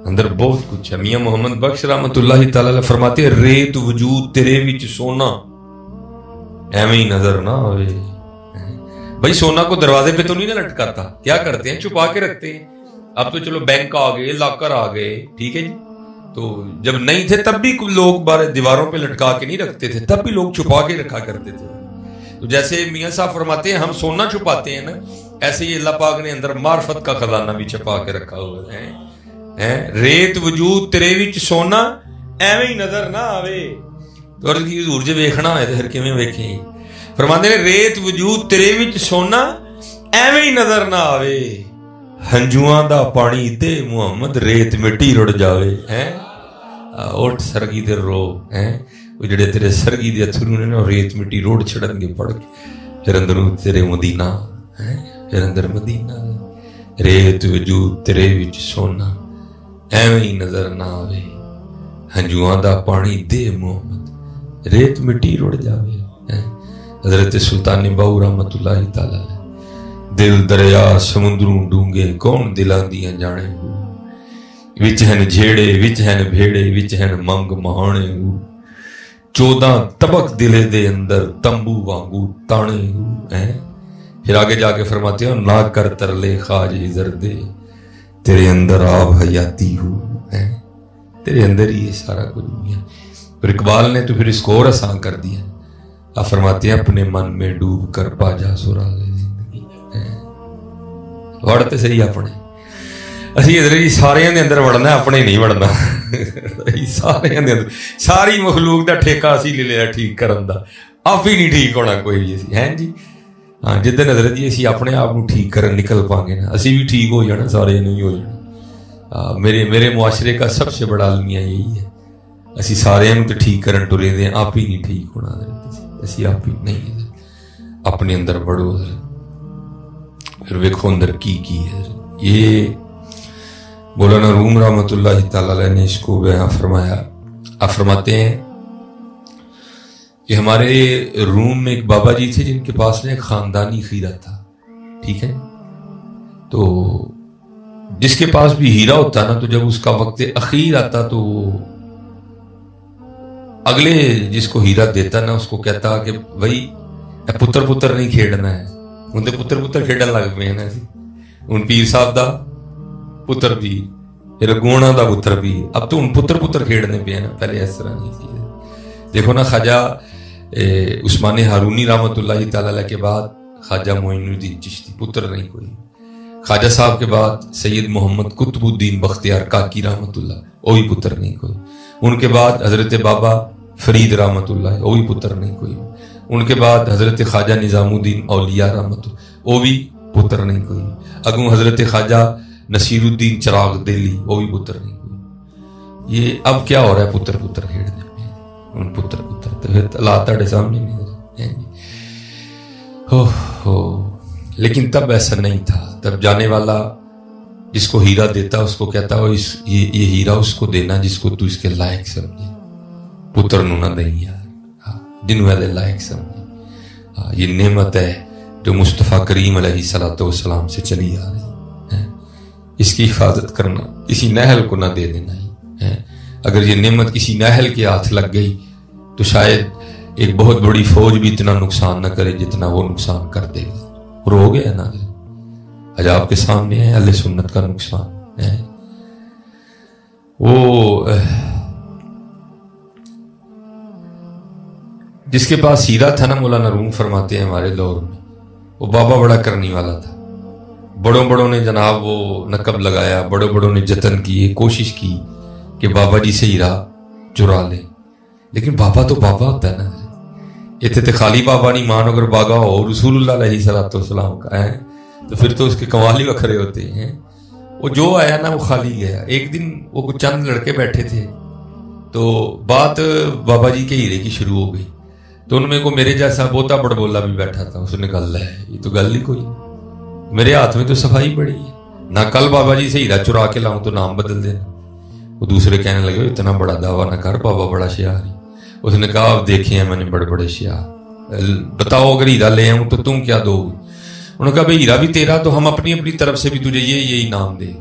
اندر بہت کچھ ہے. میاں محمد بخش رحمت اللہ تعالی فرماتے ہیں ریت وجود تیرے وچ سونا ایویں ہی نظر نہ آوے. بھائی سونا کو دروازے پہ تو نہیں نہ لٹکاتا, کیا کرتے ہیں چھپا کے رکھتے ہیں. اب تو چلو بینک آ گئے, لاکر آ گئے, ٹھیک ہے جی. تو جب نہیں تھے تب بھی لوگ بارے دیواروں پہ لٹکا کے نہیں رکھتے تھے, تب بھی لوگ چھپا کے رکھا کرتے تھے. تو جیسے میاں صاحب فرماتے ہیں ہم سونا چھپاتے ہیں نا, ایسے ہی اللہ پاک نے اندر معرفت کا خزانہ بھی چھپا کے رکھا ہوا ہے. ریت وجود تیرے وچ سونا ایویں ہی نظر نہ آوے. اور حضور جے ویکھنا ہوئے تے پھر کیویں ویکھیں. فرماتے ہیں ریت وجود تیرے وچ سونا ایویں ہی نظر نہ آوے, ہنجواں دا پانی دے محمد ریت مٹی رڑ جاوے. اٹھ سرگی دے رو, وہ جڑے تیرے سرگی دے اتھرو نے نا ریت مٹی روڑ چھڑن گے پڑ کے, پھر اندروں تیرے مدینہ, پھر اندر مدینہ. ریت وجود تیرے وچ سونا ایویں ہی نظر نہ آوے, ہنجواں دا پانی دے محمد ریت مٹی رڑ جاوے. حضرت سلطان باؤ رحمت اللہ تعالی دل دریا سمندروں ڈونگے کون دلاں دیاں جانے ہو, وچ ہن جھیڑے وچ ہن بھیڑے وچ ہن منگ مہانے ہو, 14 طبق دلے دے اندر تمبو وانگو تانے ہو. پھر آگے جا کے فرماتے ہیں نہ کر ترلے خواجہ زردے تیرے اندر آب حیاتی ہو, تیرے اندر ہی یہ سارا کچھ دنیا. پھر اقبال نے تو پھر اس کو اور آسان کر دیا. آپ فرماتے ہیں اپنے من میں ڈوب کر پا جا سراغ زندگی. وڑتے صحیح اپنے, اسی ادھر جی سارے دے اندر وڑنا, اپنے نہیں وڑنا. سارے دے اندر ساری مخلوق دا ٹھیکہ اسی لے لیا ٹھیک کرن دا, آپ ہی نہیں ٹھیک ہونا کوئی بھی اسی ہیں جی. ہاں جدن حضرت جی اسی اپنے آپ کو ٹھیک کرن نکل پاں گے نا, اسی بھی ٹھیک ہو جانا, سارے نہیں ہو جانا. میرے معاشرے کا سب سے بڑا المیہ یہی ہے, اسی سارے تو ٹھیک کرن ٹرے دیں, آپ ہی نہیں ٹھیک ہونا حضرت, اسی آپ ہی نہیں. اپنے اندر بڑھو حضرت, پھر ویکھو اندر کی ہے. یہ مولانا روم رحمت اللہ تعالی نے اس کو بیان فرمایا. آپ فرماتے ہیں کہ ہمارے روم میں ایک بابا جی تھے جن کے پاس میں ایک خاندانی خیرہ تھا, ٹھیک ہے. تو جس کے پاس بھی ہیرا ہوتا نا, تو جب اس کا وقت اخیر آتا تو اگلے جس کو ہیرا دیتا نا اس کو کہتا کہ بھائی پتر پتر نہیں کھیڑنا ہے, ان دے پتر پتر کھیڑن لگ پے نا. ان پیر صاحب دا پتر بھی, پھر گونا دا پتر بھی, اب تو ان پتر پتر کھیڑنے پہ نا, پہلے اس طرح نہیں تھی. دیکھو نا خواجہ عثمان ہارونی رحمت اللہ تعالی کے بعد خواجہ معین الدین چشتی پتر نہیں کوئی. خواجہ صاحب کے بعد سید محمد قطب الدین بختیار کاکی رحمت اللہ, وہ بھی پتر نہیں کوئی. ان کے بعد حضرت بابا فرید رحمت اللہ, وہ بھی پتر نہیں کوئی. ان کے بعد حضرت خواجہ نظام الدین اولیاء رحمت اللہ, وہ بھی پتر نہیں کوئی. اگوں حضرت خواجہ نصیر الدین چراغ دہلی, وہ بھی پتر نہیں کوئی. یہ اب کیا ہو رہا ہے, پتر پتر کھیڑنے میں, ان پتر پتر تو پھر اللہ تاڑے سامنے نہیں. لیکن تب ایسا نہیں تھا. تب جانے والا جس کو ہیرا دیتا اس کو کہتا ہو یہ ہیرا اس کو دینا جس کو تو اس کے لائق سمجھے, پتر نو نہ دیں یار, جنوں ہے لائق سمجھے. یہ نعمت ہے جو مصطفیٰ کریم علیہ الصلوۃ والسلام سے چلی آ رہی ہے. اس کی حفاظت کرنا, کسی نااہل کو نہ دے دینا ہے. اگر یہ نعمت کسی نااہل کے ہاتھ لگ گئی تو شاید ایک بہت بڑی فوج بھی اتنا نقصان نہ کرے جتنا وہ نقصان کر دے گی. اور ہو گیا نا, آج آپ کے سامنے ہے اہل سنت کا نقصان ہے. وہ جس کے پاس ہیرا تھا نا, مولانا روم فرماتے ہیں ہمارے دور میں وہ بابا بڑا کرنے والا تھا. بڑوں بڑوں نے جناب وہ نقب لگایا, بڑوں بڑوں نے جتن کی, کوشش کی کہ بابا جی سے ہیرا چرا لے. لیکن بابا تو بابا ہوتا ہے نا, اتنے تو خالی بابا نہیں مان, اگر باغا ہو رسول اللہ علیہ الصلوۃ والسلام کا ہے تو پھر تو اس کے کمال ہی وکھرے ہوتے ہیں. وہ جو آیا نا وہ خالی گیا. ایک دن وہ چند لڑکے بیٹھے تھے تو بات بابا جی کے ہیرے کی شروع ہو گئی. تو ان میں کو میرے جیسا بوتا بڑ بولا بھی بیٹھا تھا. اس نے گل ہے یہ تو گل ہی کوئی, میرے ہاتھ میں تو صفائی بڑی ہے, نہ کل بابا جی سے ہیرا چرا کے لاؤں تو نام بدل دینا. وہ دوسرے کہنے لگے اتنا بڑا دعویٰ نہ کر, بابا بڑا شیار ہے. اس نے کہا آپ دیکھے ہیں میں نے بڑے بڑے شیار, بتاؤ اگر ہیرا لے آؤں تو تم کیا دو گے. انہوں نے کہا بھائی ہیرا بھی تیرا تو ہم اپنی اپنی طرف سے بھی تجھے یہی نام دیں گے.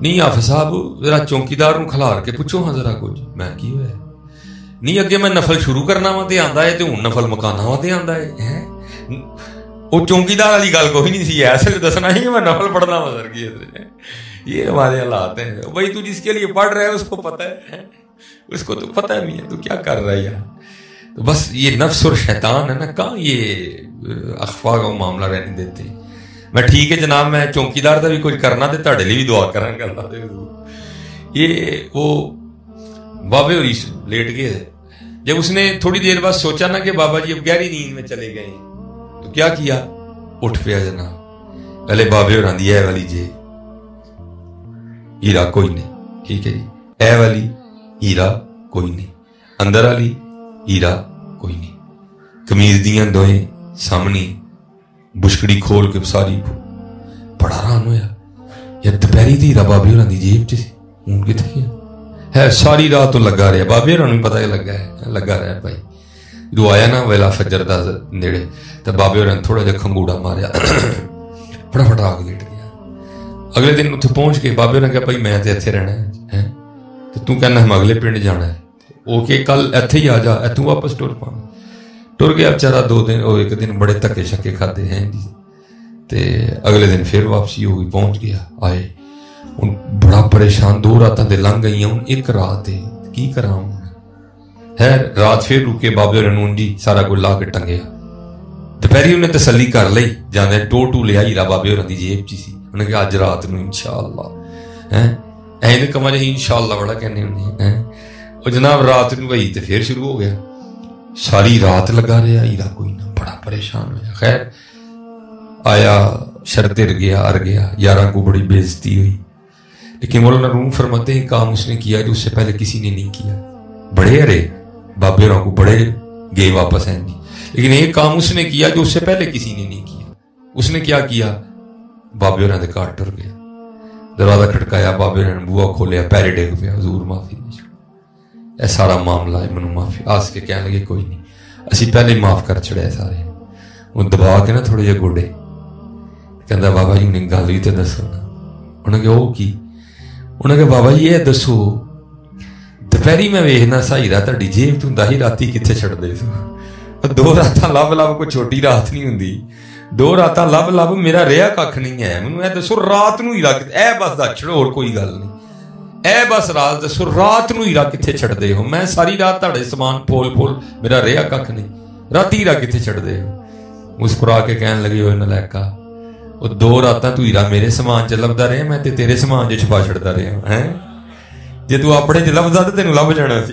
نہیں حافظ صاحب ذرا چوکیدار نوں کھلار کے پوچھو ہاں ذرا کچھ. میں کی ہویا نہیں اگے میں نفل شروع کرنا وا تے آندا ہے تے ہن نفل مکانا وا تے آندا ہے. وہ چوکیدار والی گل کوئی نہیں سی ایسے دسنا ہی کہ میں نفل پڑھنا وا سر کی. یہ ہمارے حالات ہیں بھائی. تو جس کے لیے پڑھ رہا ہے اس کو پتہ ہے, اس کو تو پتہ نہیں ہے تو کیا کر رہا ہے یار. تو بس یہ نفس اور شیطان ہے نا, کہاں یہ اخفا کا معاملہ رہنے دیتے. میں ٹھیک ہے جناب میں چوکیدار کا بھی کچھ کرنا تے تہاڈے لیے بھی دعا کرن گا. یہ وہ بابے ہوری لیٹ گئے. جب اس نے تھوڑی دیر بعد سوچا نا کہ بابا جی اب گہری نیند میں چلے گئے تو کیا کیا, اٹھ پیا جناب. پہلے بابے ہوراں دی اے والی جے ہیرا کوئی نہیں, ٹھیک ہے جی, اے والی ہیرا کوئی نہیں, اندر والی ہیرا کوئی نہیں, قمیض دیاں دوئیں سامنے بشکڑی کھول کے ساری. بڑا حیران ہویا یار دوپہری دی ہیرا بابے ہوراں دی جیب چ ہوں کتنے گیا ہے. ساری رات تو لگا رہا, بابے ہوراں نوں پتہ لگا رہا بھائی. جو آیا نا ویلا فجر دا نیڑے تو بابے ہوراں تھوڑا جہا کھنگوڑا ماریا, فٹافٹ آ کے لیٹ گیا. اگلے دن اتنے پہنچ کے بابے نے کہا بھائی میں تو اتنے رہنا ہے تو کہنا ہم اگلے پنڈ جانا ہے. اوکے کل اتنے ہی آ جا, اتوں واپس ٹر پا. ٹر گیا بچارا 2 دن, ایک دن بڑے دھکے شکے کھاتے ہیں جی. تے اگلے دن پھر واپسی ہو گئی, پہنچ گیا. آئے ہوں بڑا پریشان, 2 راتاں دے لنਘ گئی ہوں, ایک رات ہے کی کرا ہوں. ہے رات پھر رکے بابے اور جی سارا کچھ لا کے ٹنگیا. دوپہری انہیں تسلی کر لئی جانے ٹو لیا ہیرا بابے اور جیب چی سی. انہیں کہا اج رات نو انشاءاللہ این کما جی انشاءاللہ بڑا کہنے انہیں. اور جناب رات نو گئی تو پھر شروع ہو گیا. ساری رات لگا رہا ہیرا کوئی نہ, بڑا پریشان ہوا. خیر آیا شرط ار گیا یاراں کو بڑی بے عزتی ہوئی. لیکن مولانا روم فرماتے ہیں کام اس نے کیا جو اس سے پہلے کسی نے نہیں کیا. بڑے ارے بابے راں کو بڑے گئے واپس ہیں جی, لیکن ایک کام اس نے کیا جو اس سے پہلے کسی نے نہیں کیا. اس نے کیا بابے ہوراں دے گھر ٹر گیا. دروازہ کھٹکایا, بابے ہوراں نے بوا کھولیا, پیرے ڈگ پیا, حضور معافی دے. اے سارا معاملہ ہے منو معافی آس کے کہنے لگے کوئی نہیں اسی پہلے معاف کر چھڑے سارے. وہ دبا کے نا تھوڑے جہے گوڈے کہندا بابا جی نے گل بھی تو دسو نا. انہیں کہ وہ کی, انہیں کہ بابا جی یہ دسو دوپہری میں ویکھنا سا ہیرا تہاڈی جیب تو ہوندا ہی راتی کتنے چھڈ دے سو. 2 راتاں لب کوئی چھوٹی رات نہیں ہوندی. 2 راتاں لب میرا رہا کھ نہیں ہے. مینوں اے دسو رات نو ہیرا اے بس دس چھڑو اور کوئی گل نہیں. اے بس رات دسو رات نو ہیرا کتنے چھڈ دے ہو. میں ساری رات تہاڈے سامان پھول میرا رہا کھ نہیں, راتی ہیرا کتنے چھڈ دے ہو. مسکرا کے کہن لگے ہوئے نالائکا وہ 2 راتاں تو ہیرا میرے سامان چ لبدا رہا, میں تے تیرے سامان چ چھپا چھڑدا رہا ہیں. جے تو اپنے چ لبدا تے تینوں لب جانا سی.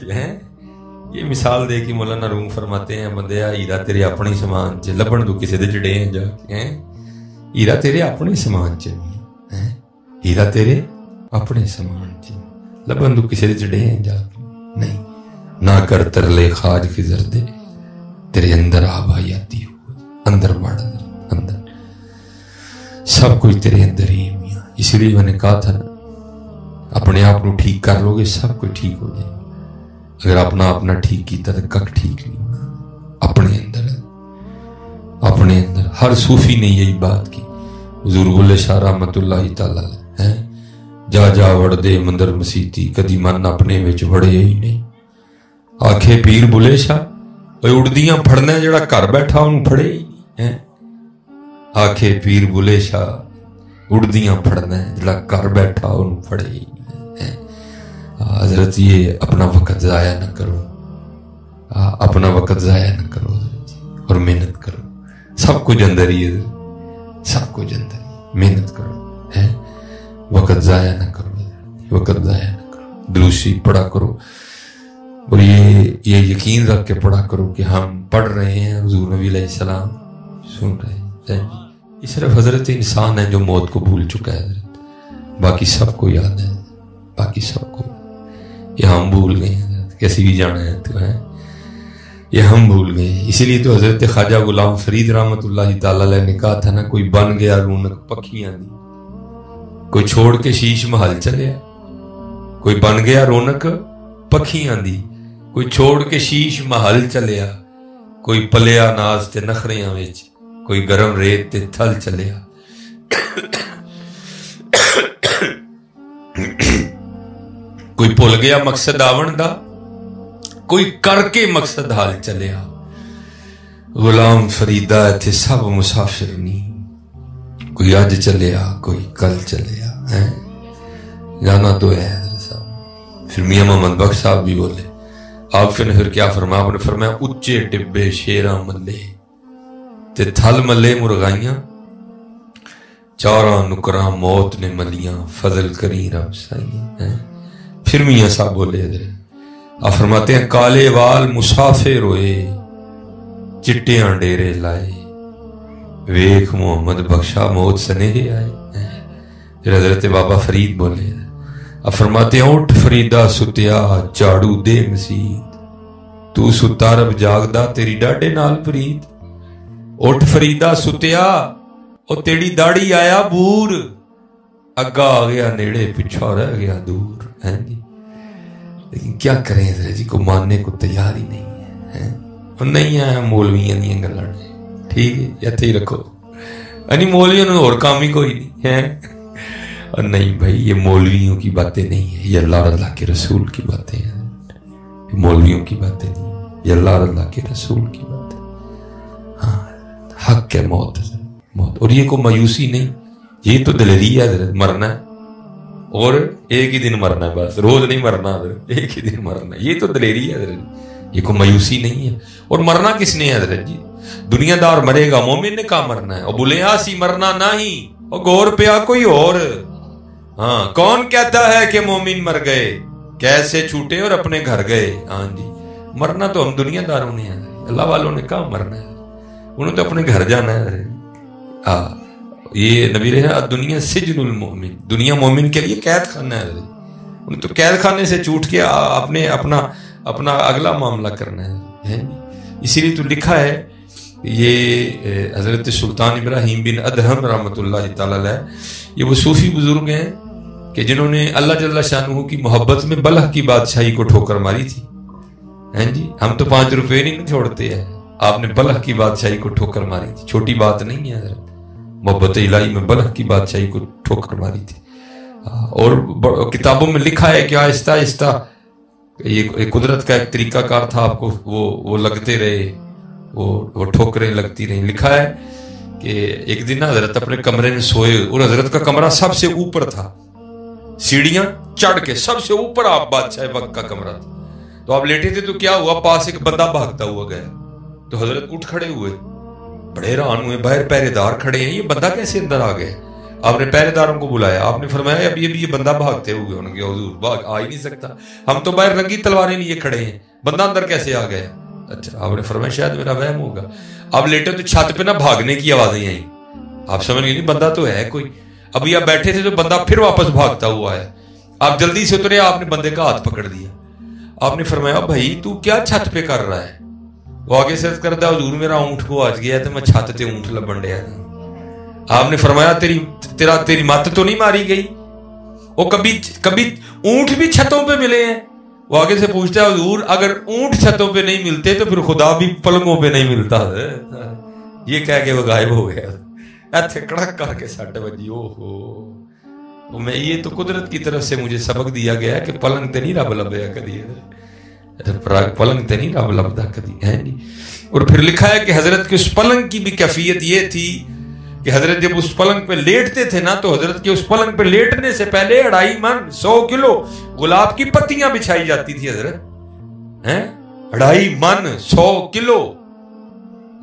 یہ مثال دے کے مولانا روم فرماتے ہیں بندیا ہیرا تیرے اپنے سامان چ لبن تو کسی دے چڑے ہیں جا کے. ہیرا تیرے اپنے سامان چ نہیں, ہیرا تیرے اپنے سامان چ لبن تو کسی دے چڑے ہیں جا نہیں. نہ کر ترلے خاج خضر دے تیرے اندر آبائی آتی ہو, اندر بڑھ اندر سب کچھ تیرے اندر ہی میاں. اسی لیے میں نے کہا تھا اپنے آپ کو ٹھیک کر لو گے سب کچھ ٹھیک ہو جائے. اگر اپنا ٹھیک کیتا تو کک ٹھیک نہیں ہونا. اپنے اندر ہر صوفی نے یہی بات کی. حضور بلے شاہ رحمت اللہ تعالی ہے جا وڑ دے مندر مسیتی کدی من اپنے وچ وڑے ہی نہیں. آکھے پیر بلے شاہ اڑدیاں پھڑنا جڑا گھر بیٹھا انہوں پھڑے ہی نہیں. آکھے پیر بلے شاہ اڑدیاں پھڑنا جڑا گھر بیٹھا انہوں پھڑے ہی نہیں. حضرت یہ اپنا وقت ضائع نہ کرو, اپنا وقت ضائع نہ کرو اور محنت کرو. سب کچھ اندر ہی ہے, سب کچھ اندر ہی. محنت کرو ہے, وقت ضائع نہ کرو, وقت ضائع نہ کرو. دروشی پڑھا کرو اور یہ یقین رکھ کے پڑھا کرو کہ ہم پڑھ رہے ہیں حضور نبی علیہ السلام سن رہے ہیں. یہ صرف حضرت انسان ہے جو موت کو بھول چکا ہے حضرت, باقی سب کو یاد ہے, باقی سب کو. یہ ہم بھول گئے ہیں حضرت, کیسی بھی جانا ہے تو ہے, یہ ہم بھول گئے ہیں. اسی لیے تو حضرت خواجہ غلام فرید رحمت اللہ تعالی علیہ نے کہا تھا نا کوئی بن گیا رونق پکھیاں دی, کوئی چھوڑ کے شیش محل چلیا. کوئی بن گیا رونق پکھیاں دی, کوئی چھوڑ کے شیش محل چلیا. کوئی پلیا ناز تے نخریاں وچ, کوئی گرم ریت تے تھل چلیا. کوئی بھول گیا مقصد آون دا، کوئی کر کے مقصد حال چلیا. غلام فریدا اتھے سب مسافر نہیں، کوئی اج چلیا کوئی کل چلیا. جانا تو ہے حضرت صاحب. پھر میاں محمد بخش صاحب بھی بولے. آپ نے پھر کیا فرمایا؟ آپ نے فرمایا اچے ٹبے شیراں ملے تے تھل ملے مرغائیاں، چاراں نکراں موت نے ملیاں، فضل کری رب سائیں. پھر میاں صاحب بولے حضرت، آپ فرماتے ہیں کالے وال مسافر ہوئے چٹیاں ڈیرے لائے، ویکھ محمد بخشا موت سنہے آئے. پھر حضرت بابا فرید بولے. آپ فرماتے ہیں اٹھ فریدا ستیا جاڑو دے مسید، تو ستا رب جاگدا تیری ڈاڈے نال پرید. اٹھ فریدا ستیا او تیری داڑھی آیا بور، اگا آ گیا نیڑے پچھا رہ گیا دور. جی لیکن کیا کریں حضرت جی، کو ماننے کو تیار ہی نہیں ہے. نہیں آیا مولویاں دیا گلاں، ٹھیک ہے اتھے ہی رکھو. یعنی مولویوں نے اور کام ہی کوئی نہیں ہے. اور نہیں بھائی، یہ مولویوں کی باتیں نہیں ہیں، یہ اللہ اور اللہ کے رسول کی باتیں ہیں. یہ مولویوں کی باتیں نہیں ہیں، یہ اللہ اور اللہ کے رسول کی باتیں. ہاں حق ہے موت، موت. اور یہ کوئی مایوسی نہیں، یہ تو دلیری ہے حضرت. مرنا ہے اور ایک ہی دن مرنا ہے، بس روز نہیں مرنا حضرت، ایک ہی دن مرنا ہے. یہ تو دلیری ہے حضرت، یہ کوئی مایوسی نہیں ہے. اور مرنا کس نے ہے حضرت جی؟ دنیا دار مرے گا، مومن نے کہاں مرنا ہے؟ اور بولے سی مرنا نہیں، اور گور پیا کوئی اور. ہاں کون کہتا ہے کہ مومن مر گئے، کیسے چھوٹے اور اپنے گھر گئے. ہاں جی مرنا تو ہم دنیا داروں نے ہے، اللہ والوں نے کہاں مرنا ہے؟ انہوں تو اپنے گھر جانا ہے. یہ نبی رہا دنیا سجن المومن، دنیا مومن کے لیے قید خانہ ہے. انہیں تو قید خانے سے چھوٹ کے اپنے اپنا اگلا معاملہ کرنا ہے. اسی لیے تو لکھا ہے یہ حضرت سلطان ابراہیم بن ادہم رحمۃ اللہ تعالی علیہ، یہ وہ صوفی بزرگ ہیں کہ جنہوں نے اللہ جل شانہ کی محبت میں بلخ کی بادشاہی کو ٹھوکر ماری تھی. جی ہم تو 5 روپے نہیں چھوڑتے ہیں، آپ نے بلخ کی بادشاہی کو ٹھوکر ماری تھی. چھوٹی بات نہیں ہے حضرت، محبت الہی میں بلخ کی بادشاہی کو ٹھوکر ماری تھی. اور کتابوں میں لکھا ہے کہ آہستہ آہستہ یہ قدرت کا ایک طریقہ کار تھا. آپ کو وہ لگتے رہے، وہ ٹھوکریں لگتی رہیں. لکھا ہے کہ ایک دن حضرت اپنے کمرے میں سوئے، اور حضرت کا کمرہ سب سے اوپر تھا، سیڑھیاں چڑھ کے سب سے اوپر آپ بادشاہ وقت کا کمرہ تھا. تو آپ لیٹے تھے تو کیا ہوا، پاس ایک بندہ بھاگتا ہوا گیا. تو حضرت اٹھ کھڑے ہوئے، بڑے حیران ہوئے، باہر پہرے دار کھڑے ہیں، یہ بندہ کیسے اندر آ گیا؟ آپ نے پہرے داروں کو بلایا، آپ نے فرمایا اب یہ بندہ بھاگتے ہوئے انہوں نے کہا حضور بھاگ آ ہی نہیں سکتا، ہم تو باہر رنگی تلواریں لیے کھڑے ہیں، بندہ اندر کیسے آ گیا؟ اچھا آپ نے فرمایا شاید میرا وہم ہوگا. آپ لیٹے تو چھت پہ نہ بھاگنے کی آوازیں آئیں. آپ سمجھ گئے نہیں بندہ تو ہے کوئی. ابھی آپ بیٹھے تھے تو بندہ پھر واپس بھاگتا ہوا ہے. آپ جلدی سے اترے، آپ نے بندے کا ہاتھ پکڑ دیا. آپ نے فرمایا بھائی تو کیا چھت پہ کر رہا ہے؟ وہ آگے سے کرتا حضور میرا اونٹ کو آج گیا تو میں چھت تے اونٹ لبن ڈیا. آپ نے فرمایا تیری مت تو نہیں ماری گئی؟ وہ کبھی اونٹ بھی چھتوں پہ ملے ہیں؟ وہ آگے سے پوچھتا ہے حضور اگر اونٹ چھتوں پہ نہیں ملتے تو پھر خدا بھی پلنگوں پہ نہیں ملتا. یہ کہہ کے وہ غائب ہو گیا. ایتھے کڑک کر کے سٹ بجی. اوہو میں یہ تو قدرت کی طرف سے مجھے سبق دیا گیا کہ پلنگ تے نہیں رب لبیا کدی، پلنگ تے نہیں رب لبدا کدی ہے نہیں. اور پھر لکھا ہے کہ حضرت کی اس پلنگ کی بھی کیفیت یہ تھی کہ حضرت جب اس پلنگ پہ لیٹتے تھے نا تو حضرت کے اس پلنگ پہ لیٹنے سے پہلے 2.5 من 100 کلو گلاب کی پتیاں بچھائی جاتی تھی حضرت. 2.5 من 100 کلو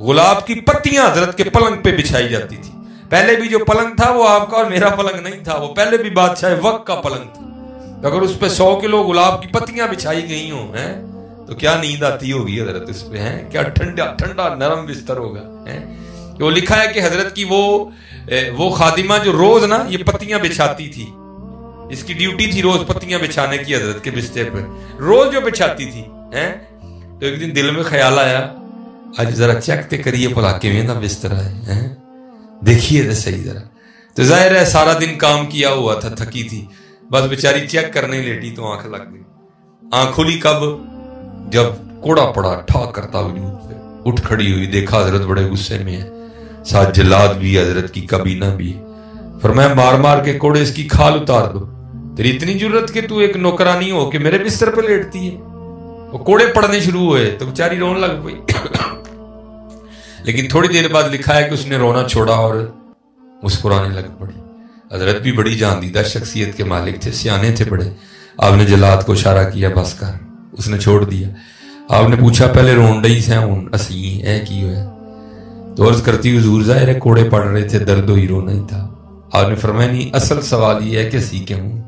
گلاب کی پتیاں حضرت کے پلنگ پہ بچھائی جاتی تھی. پہلے بھی جو پلنگ تھا وہ آپ کا اور میرا پلنگ نہیں تھا، وہ پہلے بھی بادشاہ وقت کا پلنگ تھا. اگر اس پہ 100 کلو گلاب کی پتیاں بچھائی گئی ہوں تو کیا نیند آتی ہوگی حضرت اس پہ، کیا ٹھنڈا نرم بستر ہوگا. وہ لکھا ہے کہ حضرت کی وہ خادمہ جو روز نا یہ پتیاں بچھاتی تھی، اس کی ڈیوٹی تھی روز پتیاں بچھانے کی حضرت کے بستر پہ، روز جو بچھاتی تھی. تو ایک دن دل میں خیال آیا آج ذرا چیک تے کریے بھلا کیویں دا بستر ہے، دیکھیے تے صحیح ذرا. تو ظاہر ہے سارا دن کام کیا ہوا تھا، تھکی تھی، بس بیچاری چیک کرنے لیٹی تو آنکھ لگ گئی. آنکھ کھلی کب؟ جب کوڑا پڑا ٹھاک کرتا وجود پہ، اٹھ کھڑی ہوئی، دیکھا حضرت بڑے غصے میں ہے، ساتھ جلاد بھی حضرت کی کابینہ بھی. فرمایا مار مار کے کوڑے اس کی کھال اتار دو. تیری اتنی ضرورت کہ تو ایک نوکرانی ہو کہ میرے بستر پہ لیٹتی ہے. وہ کوڑے پڑنے شروع ہوئے تو بیچاری رون لگ پئی. لیکن تھوڑی دیر بعد لکھا ہے کہ اس نے رونا چھوڑا اور مسکرانے لگ پڑی. حضرت بھی بڑی جاندیدہ شخصیت کے مالک تھے, سیانے تھے بڑے. آپ نے جلاد کو اشارہ کیا بس کر, اس نے چھوڑ دیا. آپ نے پوچھا پہلے رون ڈئی سے ہوں اسی اے کی ہوئے, تو عرض کرتی حضور ظاہر ہے کوڑے پڑ رہے تھے, درد ہوئی رونا ہی تھا. آپ نے فرمایا نہیں, اصل سوال یہ ہے کہ سی کے ہوں.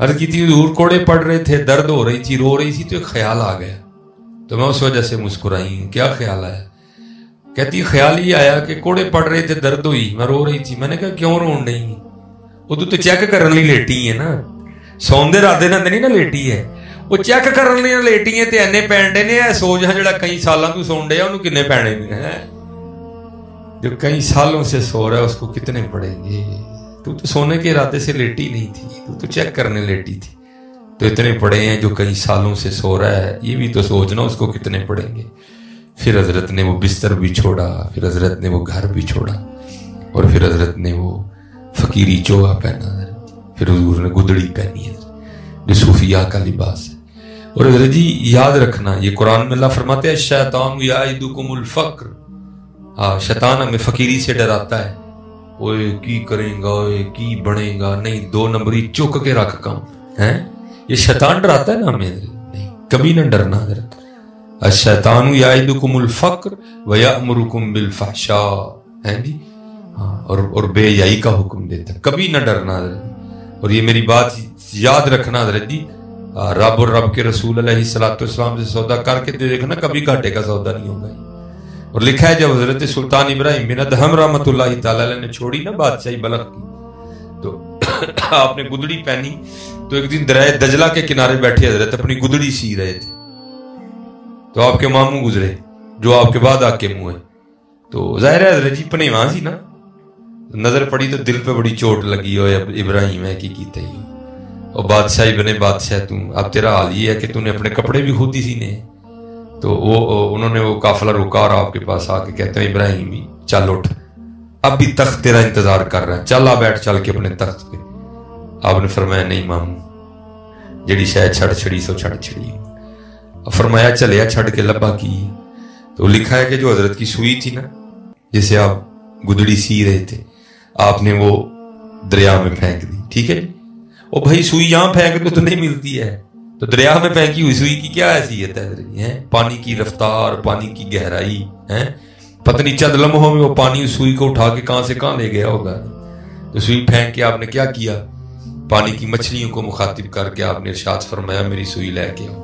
عرض کی تھی حضور کوڑے پڑ رہے تھے, درد ہو رہی تھی, رو رہی تھی, تو ایک خیال آ گیا تو میں اس وجہ سے مسکرائی ہوں. کیا خیال آیا؟ کہتی خیال ہی آیا کہ کوڑے پڑ رہے تھے, درد ہوئی, میں رو رہی تھی. میں نے کہا کیوں رون نہیں؟ وہ تو چیک کرنے لی لیٹی ہے نا, سوندے رات نہ نہیں نا لیٹی ہے, وہ چیک کرنے لی لیٹی ہے. تے اینے پینڈے نے سوچ ہے جڑا کئی سالاں تو سون ڈیا انہوں کنے پینے نے, جو کئی سالوں سے سو رہا ہے اس کو کتنے پڑیں گے؟ تو سونے کے ارادے سے لیٹی نہیں تھی, تو چیک کرنے لیٹی تھی. تو اتنے پڑے ہیں جو کئی سالوں سے سو رہا ہے, یہ بھی تو سوچنا اس کو کتنے پڑیں گے. پھر حضرت نے وہ بستر بھی چھوڑا, پھر حضرت نے وہ گھر بھی چھوڑا, اور پھر حضرت نے وہ فقیری چوہا پہنا, پھر حضور نے گدڑی پہنی ہے جو صوفیاء کا لباس ہے. اور حضرت جی یاد رکھنا, یہ قرآن میں اللہ فرماتے ہیں الشیطان یعدکم الفقر, شیطان ہمیں فقیری سے ڈراتا ہے. اوے کی کریں گا, اوے کی بڑھیں گا, نہیں 2 نمبری چک کے رکھ کام ہے. یہ شیطان ڈراتا ہے نا ہمیں, نہیں کبھی نہ ڈرنا حضرت. الشیطان یعدکم الفقر ویأمرکم بالفحشاء, ہیں جی, اور بے حیائی کا حکم دیتا ہے, کبھی نہ ڈرنا حضرت. اور یہ میری بات یاد رکھنا حضرت جی, رب اور رب کے رسول علیہ السلام سے سودا کر کے دیکھنا, کبھی گھاٹے کا سودا نہیں ہوگا. اور لکھا ہے جب حضرت سلطان ابراہیم بن ادہم رحمۃ اللہ تعالی علیہ نے چھوڑی نا بادشاہی بلخ کی, تو آپ نے گدڑی پہنی. تو ایک دن دریائے دجلہ کے کنارے بیٹھے حضرت اپنی گدڑی سی رہے تھے, تو آپ کے ماموں گزرے جو آپ کے بعد آ کے منہ ہے. تو ظاہر ہے حضرت جی پنیواں سی نا, نظر پڑی تو دل پہ بڑی چوٹ لگی ہو, ابراہیم ہے کی کیتے ہی, اور بادشاہی بنے بادشاہ تم, اب تیرا حال یہ ہے کہ تم نے اپنے کپڑے بھی خود ہی سینے. تو انہوں نے وہ قافلہ رکا اور آپ کے پاس آ کے کہتے ہیں ابراہیم بھی چل اٹھ, اب بھی تخت تیرا انتظار کر رہا ہے, چل آ بیٹھ چل کے اپنے تخت پہ. آپ نے فرمایا نہیں ماموں, جڑی شاید چھڑ چھڑی سو چھڑ چھڑی. فرمایا چلیا چھڑ کے لبا کی. تو لکھا ہے کہ جو حضرت کی سوئی تھی نا جسے آپ گدڑی سی رہے تھے, آپ نے وہ دریا میں پھینک دی. ٹھیک ہے جی, اور بھائی سوئی یہاں پھینک دو تو نہیں ملتی ہے, تو دریا میں پھینکی ہوئی سوئی کی کیا حیثیت ہے؟ پانی کی رفتار, پانی کی گہرائی ہے, پتہ نہیں چند لمحوں میں وہ پانی سوئی کو اٹھا کے کہاں سے کہاں لے گیا ہوگا. تو سوئی پھینک کے آپ نے کیا کیا؟ پانی کی مچھلیوں کو مخاطب کر کے آپ نے ارشاد فرمایا میری سوئی لے کے آؤ.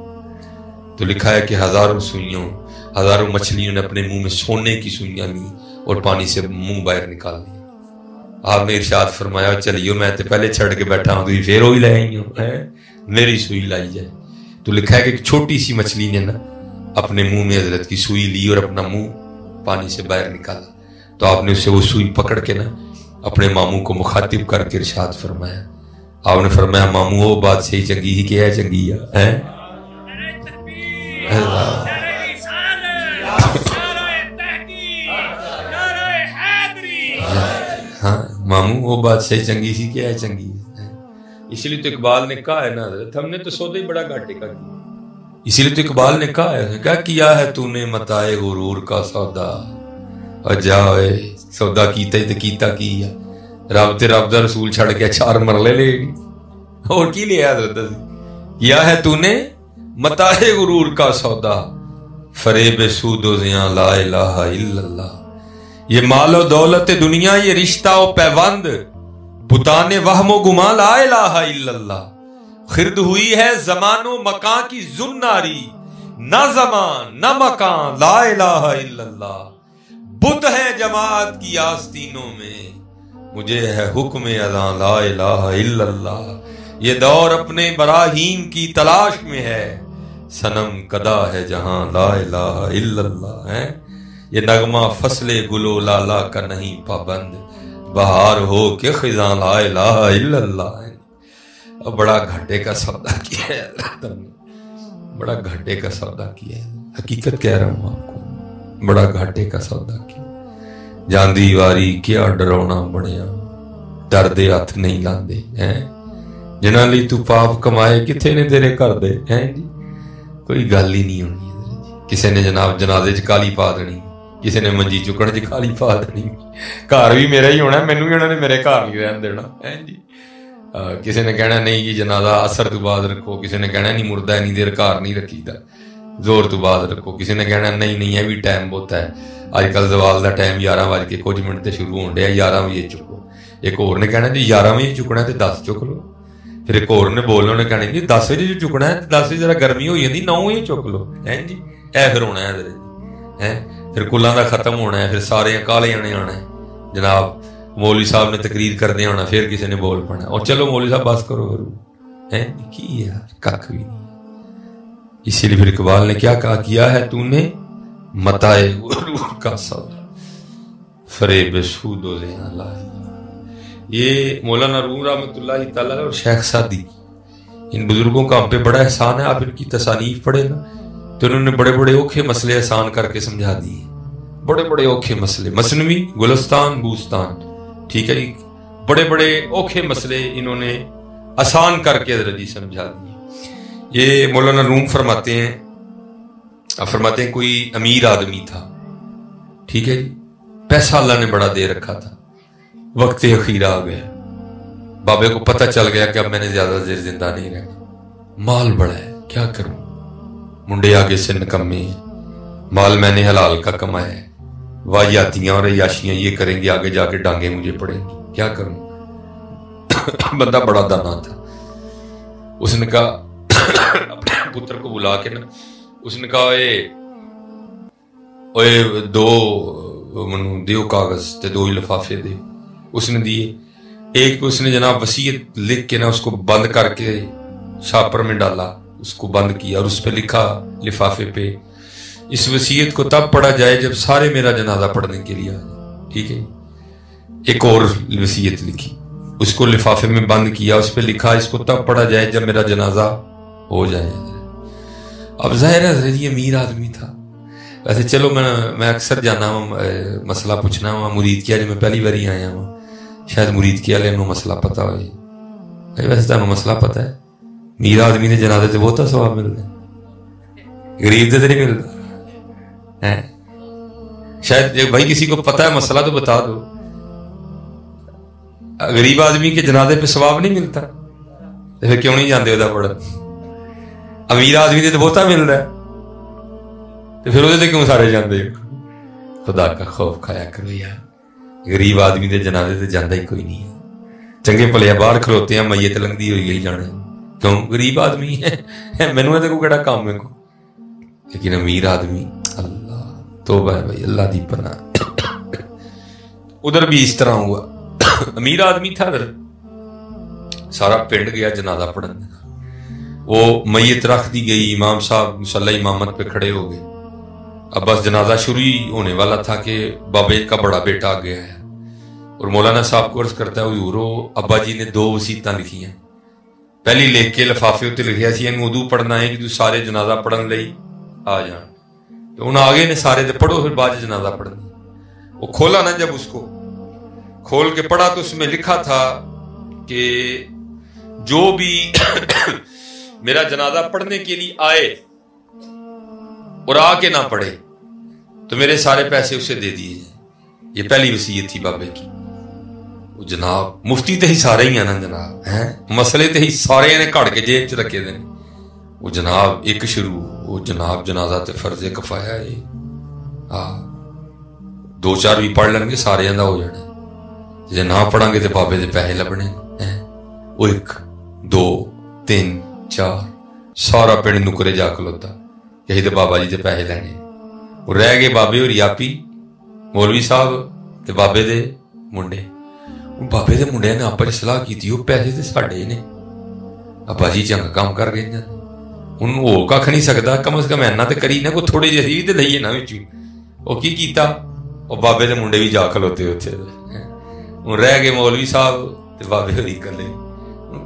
تو لکھا ہے کہ ہزاروں مچھلیوں نے اپنے منہ میں سونے کی سوئیاں لی اور پانی سے منہ باہر نکال لیا. آپ نے ارشاد فرمایا چلیو, میں تو پہلے چھڑ کے بیٹھا ہوں, تو پھر وہی لے آئی ہوں, میری سوئی لائی جائے. تو لکھا ہے کہ ایک چھوٹی سی مچھلی نے نا اپنے منہ میں حضرت کی سوئی لی اور اپنا منہ پانی سے باہر نکالا. تو آپ نے اسے وہ سوئی پکڑ کے نا اپنے ماموں کو مخاطب کر کے ارشاد فرمایا. آپ نے فرمایا ماموں وہ بات صحیح چنگی ہی کہ ہے چنگی ہے. ہاں ماموں وہ بات صحیح چنگی سی کہ ہے چنگی ہے. اس لیے تو اقبال نے کہا ہے نا حضرت, ہم نے تو سودا ہی بڑا گھاٹے کا کیا. اسی لیے تو اقبال نے کہا ہے, کیا کیا ہے تو نے متاع غرور کا سودا, اور جائے سودا کیتا ہی تو کیتا کی ہے, رب تے رب دا رسول چھڑ کے 4 مرلے لے گی, اور کی لیا حضرت؟ کیا ہے تو نے متاع غرور کا سودا, فریب سود و زیاں لا الہ الا اللہ. یہ مال و دولت دنیا, یہ رشتہ و پیوند, بتانے وہم و گمان لا الہ الا اللہ. خرد ہوئی ہے زمان و مکان کی زناری, نہ زمان نہ مکان لا الہ الا اللہ. بت ہے جماعت کی آستینوں میں, مجھے ہے حکم اذاں لا الہ الا اللہ. یہ دور اپنے براہیم کی تلاش میں ہے, صنم کدا ہے جہاں لا الہ الا اللہ ہے. یہ نغمہ فصل گلو لالا کا نہیں پابند, بہار ہو کہ خزاں لا الہ الا اللہ ہے. اب بڑا گھاٹے کا سودا کیا ہے تم نے, بڑا گھاٹے کا سودا کیا ہے, حقیقت کہہ رہا ہوں آپ کو, بڑا گھاٹے کا سودا کیا. جاندی واری کیا ڈرونا بڑیا, ڈردے ہاتھ نہیں لاندے ہیں, ਜਿਨ੍ਹਾਂ ਲਈ ਤੂੰ ਪਾਪ ਕਮਾਏ ਕਿੱਥੇ ਨੇ ਤੇਰੇ ਘਰ ਦੇ? ਹੈ ਜੀ, ਕੋਈ ਗੱਲ ਹੀ ਨਹੀਂ ਹੋਣੀ। ਕਿਸੇ ਨੇ ਜਨਾਬ ਜਨਾਜ਼ੇ 'ਚ ਕਾਲੀ ਪਾ ਦੇਣੀ, ਕਿਸੇ ਨੇ ਮੰਜੀ ਚੁੱਕਣ 'ਚ ਕਾਲੀ ਪਾ ਦੇਣੀ। ਘਰ ਵੀ ਮੇਰਾ ਹੀ ਹੋਣਾ, ਮੈਨੂੰ ਵੀ ਉਹਨਾਂ ਨੇ ਮੇਰੇ ਘਰ ਨਹੀਂ ਰਹਿਣ ਦੇਣਾ। ਹੈ ਜੀ, ਕਿਸੇ ਨੇ ਕਹਿਣਾ ਨਹੀਂ ਜੀ ਜਨਾਜ਼ਾ ਅਸਰ ਤੋਂ ਬਾਅਦ ਰੱਖੋ, ਕਿਸੇ ਨੇ ਕਹਿਣਾ ਨਹੀਂ ਮੁਰਦਾ ਇੰਨੀ ਦੇਰ ਘਰ ਨਹੀਂ ਰੱਖੀਦਾ, ਜ਼ੋਰ ਤੋਂ ਬਾਅਦ ਰੱਖੋ, ਕਿਸੇ ਨੇ ਕਹਿਣਾ ਨਹੀਂ ਨਹੀਂ ਇਹ ਵੀ ਟਾਈਮ ਬਹੁਤ ਹੈ, ਅੱਜ ਕੱਲ੍ਹ ਜ਼ਵਾਲ ਦਾ ਟਾਈਮ 11:00 ਤੇ ਸ਼ੁਰੂ ਹੋਣ ਡਿਆ, 11 ਵਜੇ ਚੁੱਕੋ। ਇੱਕ ਹੋਰ ਨੇ ਕਹਿਣਾ ਜੀ 11 ਵਜੇ ਚੁੱਕਣਾ ਤੇ 10 ਚੁੱਕ ਲਓ। ਫਿਰ ਇੱਕ ਹੋਰ ਨੇ ਬੋਲਣਾ, ਉਹਨੇ ਕਹਿਣਾ ਜੀ 10 ਵਜੇ ਜੋ ਚੁੱਕਣਾ ਹੈ, 10 ਵਜੇ ਜਰਾ ਗਰਮੀ ਹੋ ਜਾਂਦੀ 9 ਵਜੇ ਚੁੱਕ ਲਓ। ਹੈ ਜੀ, ਇਹ ਫਿਰ ਹੋਣਾ ਹੈ। ਫਿਰ ਕੁੱਲਾਂ ਦਾ ਖਤਮ ਹੋਣਾ ਹੈ, ਫਿਰ ਸਾਰਿਆਂ ਕਾਲੇ ਆਣੇ ਆਉਣਾ ਹੈ ਜਨਾਬ। ਮੌਲਵੀ ਸਾਹਿਬ ਨੇ ਤਕਰੀਰ ਕਰਦੇ ਆਉਣਾ, ਫਿਰ ਕਿਸੇ ਨੇ ਬੋਲ ਪਾਉਣਾ, ਔਰ ਚਲੋ ਮੌਲਵੀ ਸਾਹਿਬ ਬਸ ਕਰੋ। ہے کی یار کھ بھی نہیں۔ اسی لیے پھر اقبال نے کیا کہا، کیا ہے تو نے متاع غرور کا سودا فریب سود و زنا لائی۔ یہ مولانا روم رحمۃ اللہ تعالیٰ اور شیخ سعدی، ان بزرگوں کا ہم پہ بڑا احسان ہے۔ آپ ان کی تصانیف پڑھے نا تو انہوں نے بڑے بڑے اوکھے مسئلے آسان کر کے سمجھا دیے، بڑے بڑے اوکھے مسئلے۔ مثنوی، گلستان، بوستان، ٹھیک ہے جی، بڑے بڑے اوکھے مسئلے انہوں نے آسان کر کے حضرت جی سمجھا دیے۔ یہ مولانا روم فرماتے ہیں کوئی امیر آدمی تھا، ٹھیک ہے جی، پیسہ اللہ نے بڑا دے رکھا تھا، وقت اخیر آ گیا، بابے کو پتہ چل گیا کہ اب میں نے زیادہ دیر زندہ نہیں رہنا، مال بڑا ہے کیا کروں، منڈے آگے سے نکمے ہیں، مال میں نے حلال کا کمایا ہے، واہیاتیاں اور عیاشیاں یہ کریں گے، آگے جا کے ڈانگیں مجھے پڑیں گی، کیا کروں۔ بندہ بڑا دانا تھا، اس نے کہا اپنے پتر کو بلا کے نا، اس نے کہا اے دو منو دیو کاغذ تے دو لفافے دے، اس نے دیے۔ ایک پہ اس نے جناب وصیت لکھ کے نا اس کو بند کر کے شاپر میں ڈالا، اس کو بند کیا اور اس پہ لکھا لفافے پہ، اس وصیت کو تب پڑھا جائے جب سارے میرا جنازہ پڑھنے کے لیے آ جائے، ٹھیک ہے۔ ایک اور وصیت لکھی، اس کو لفافے میں بند کیا، اس پہ لکھا اس کو تب پڑھا جائے جب میرا جنازہ ہو جائے۔ اب ظاہر ہے حضرت یہ امیر آدمی تھا۔ ویسے چلو میں اکثر جانا ہوں مسئلہ پوچھنا ہوں مرید کیا، جو میں پہلی بار ہی آیا ہوں، شاید مرید کیا لے مسئلہ پتا ہو جی۔ ویسے تمہیں مسئلہ پتا ہے، امیر آدمی نے جنازے سے بہت ثواب ملتا ہے، غریب سے نہیں ملتا ہے۔ شاید بھائی کسی کو پتا ہے مسئلہ تو بتا دو، غریب آدمی کے جنازے پہ ثواب نہیں ملتا تو پھر کیوں نہیں جاندے وہ پڑھن؟ امیر آدمی سے تو بہتا مل رہا ہے تو پھر وہ کیوں سارے جاندے؟ خدا کا خوف کھایا کرو یار، غریب آدمی کے جنازے سے جاندہ ہی کوئی نہیں ہے۔ چنگے پلے باہر کھلوتے ہیں، میت لنگدی ہوئی گئی جانے، کیوں؟ غریب آدمی ہے، مینوں ہے تو کوئی کیڑا کام ہے کو، لیکن امیر آدمی اللہ توبہ ہے بھائی، اللہ دی پناہ۔ ادھر بھی اس طرح ہوا، امیر آدمی تھا، سارا پنڈ گیا جنازہ پڑھنے، وہ میت رکھ دی گئی، امام صاحب مصلی امامت پہ کھڑے ہو گئے، اب بس جنازہ شروع ہی ہونے والا تھا کہ بابے کا بڑا بیٹا آ گیا ہے، اور مولانا صاحب کو عرض کرتا ہے حضور ابا جی نے 2 وصیتاں لکھی ہیں، پہلی لکھ کے لفافے اتنے لکھیا سی وضو پڑھنا ہے کہ سارے جنازہ پڑھن لئی آ جان، تو انہوں آگے نے سارے دے پڑھو پھر بعد جنازہ پڑھنا۔ وہ کھولا نا جب اس کو کھول کے پڑھا تو اس میں لکھا تھا کہ جو بھی میرا جنازہ پڑھنے کے لیے آئے اور آ کے نہ پڑھے تو میرے سارے پیسے اسے دے دیے جائیں۔ یہ پہلی وصیت تھی بابے کی۔ وہ جناب مفتی تے ہی سارے ہی ہیں نا جناب، مسئلے تے ہی سارے نے کڑ کے جیب چ رکھے دے، وہ جناب ایک شروع، وہ جناب جنازہ تے فرض کفایہ ہے، 2-4 بھی پڑھ لیں گے سارے دا ہو جانا، جے نہ پڑھیں گے تو بابے دے پیسے لبنے۔ وہ 1 2 3 4 سارا پنڈ نکرے جا کھلوتا یہی تو بابا جی دے پیسے لینے، وہ رہ گئے بابے اور یاپی مولوی صاحب تے بابے دے منڈے۔ بابے دے منڈے نے آپس سلاح کی تھی، وہ پیسے تے ساڈے نے، ابا جی چنگا کام کر گئے جانے، ہن وہ کھ نہیں سکدا، کم از کم اینا تے کری نہ، کوئی تھوڑے جہی بھی تے لئیے نا وچوں۔ وہ کی کیتا، وہ بابے دے منڈے بھی جا کھلوتے ہوتے، ہن رہ گئے مولوی صاحب تے بابے ہوری کلے۔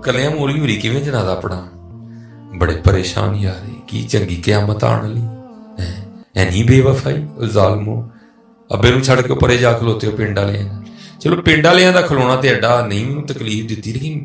کلیاں مولوی ہوری کیویں جنازہ پڑھان، بڑے پریشان یار، کی چنگی قیامت آن والی اینی بے وفائی ظالمو، ابے نوں چھڑ کے پرے جا کھلوتے ہو پنڈ والے۔ چلو پنڈ والے دا کھلونا تے ایڈا نہیں مینوں تکلیف دیتی، لیکن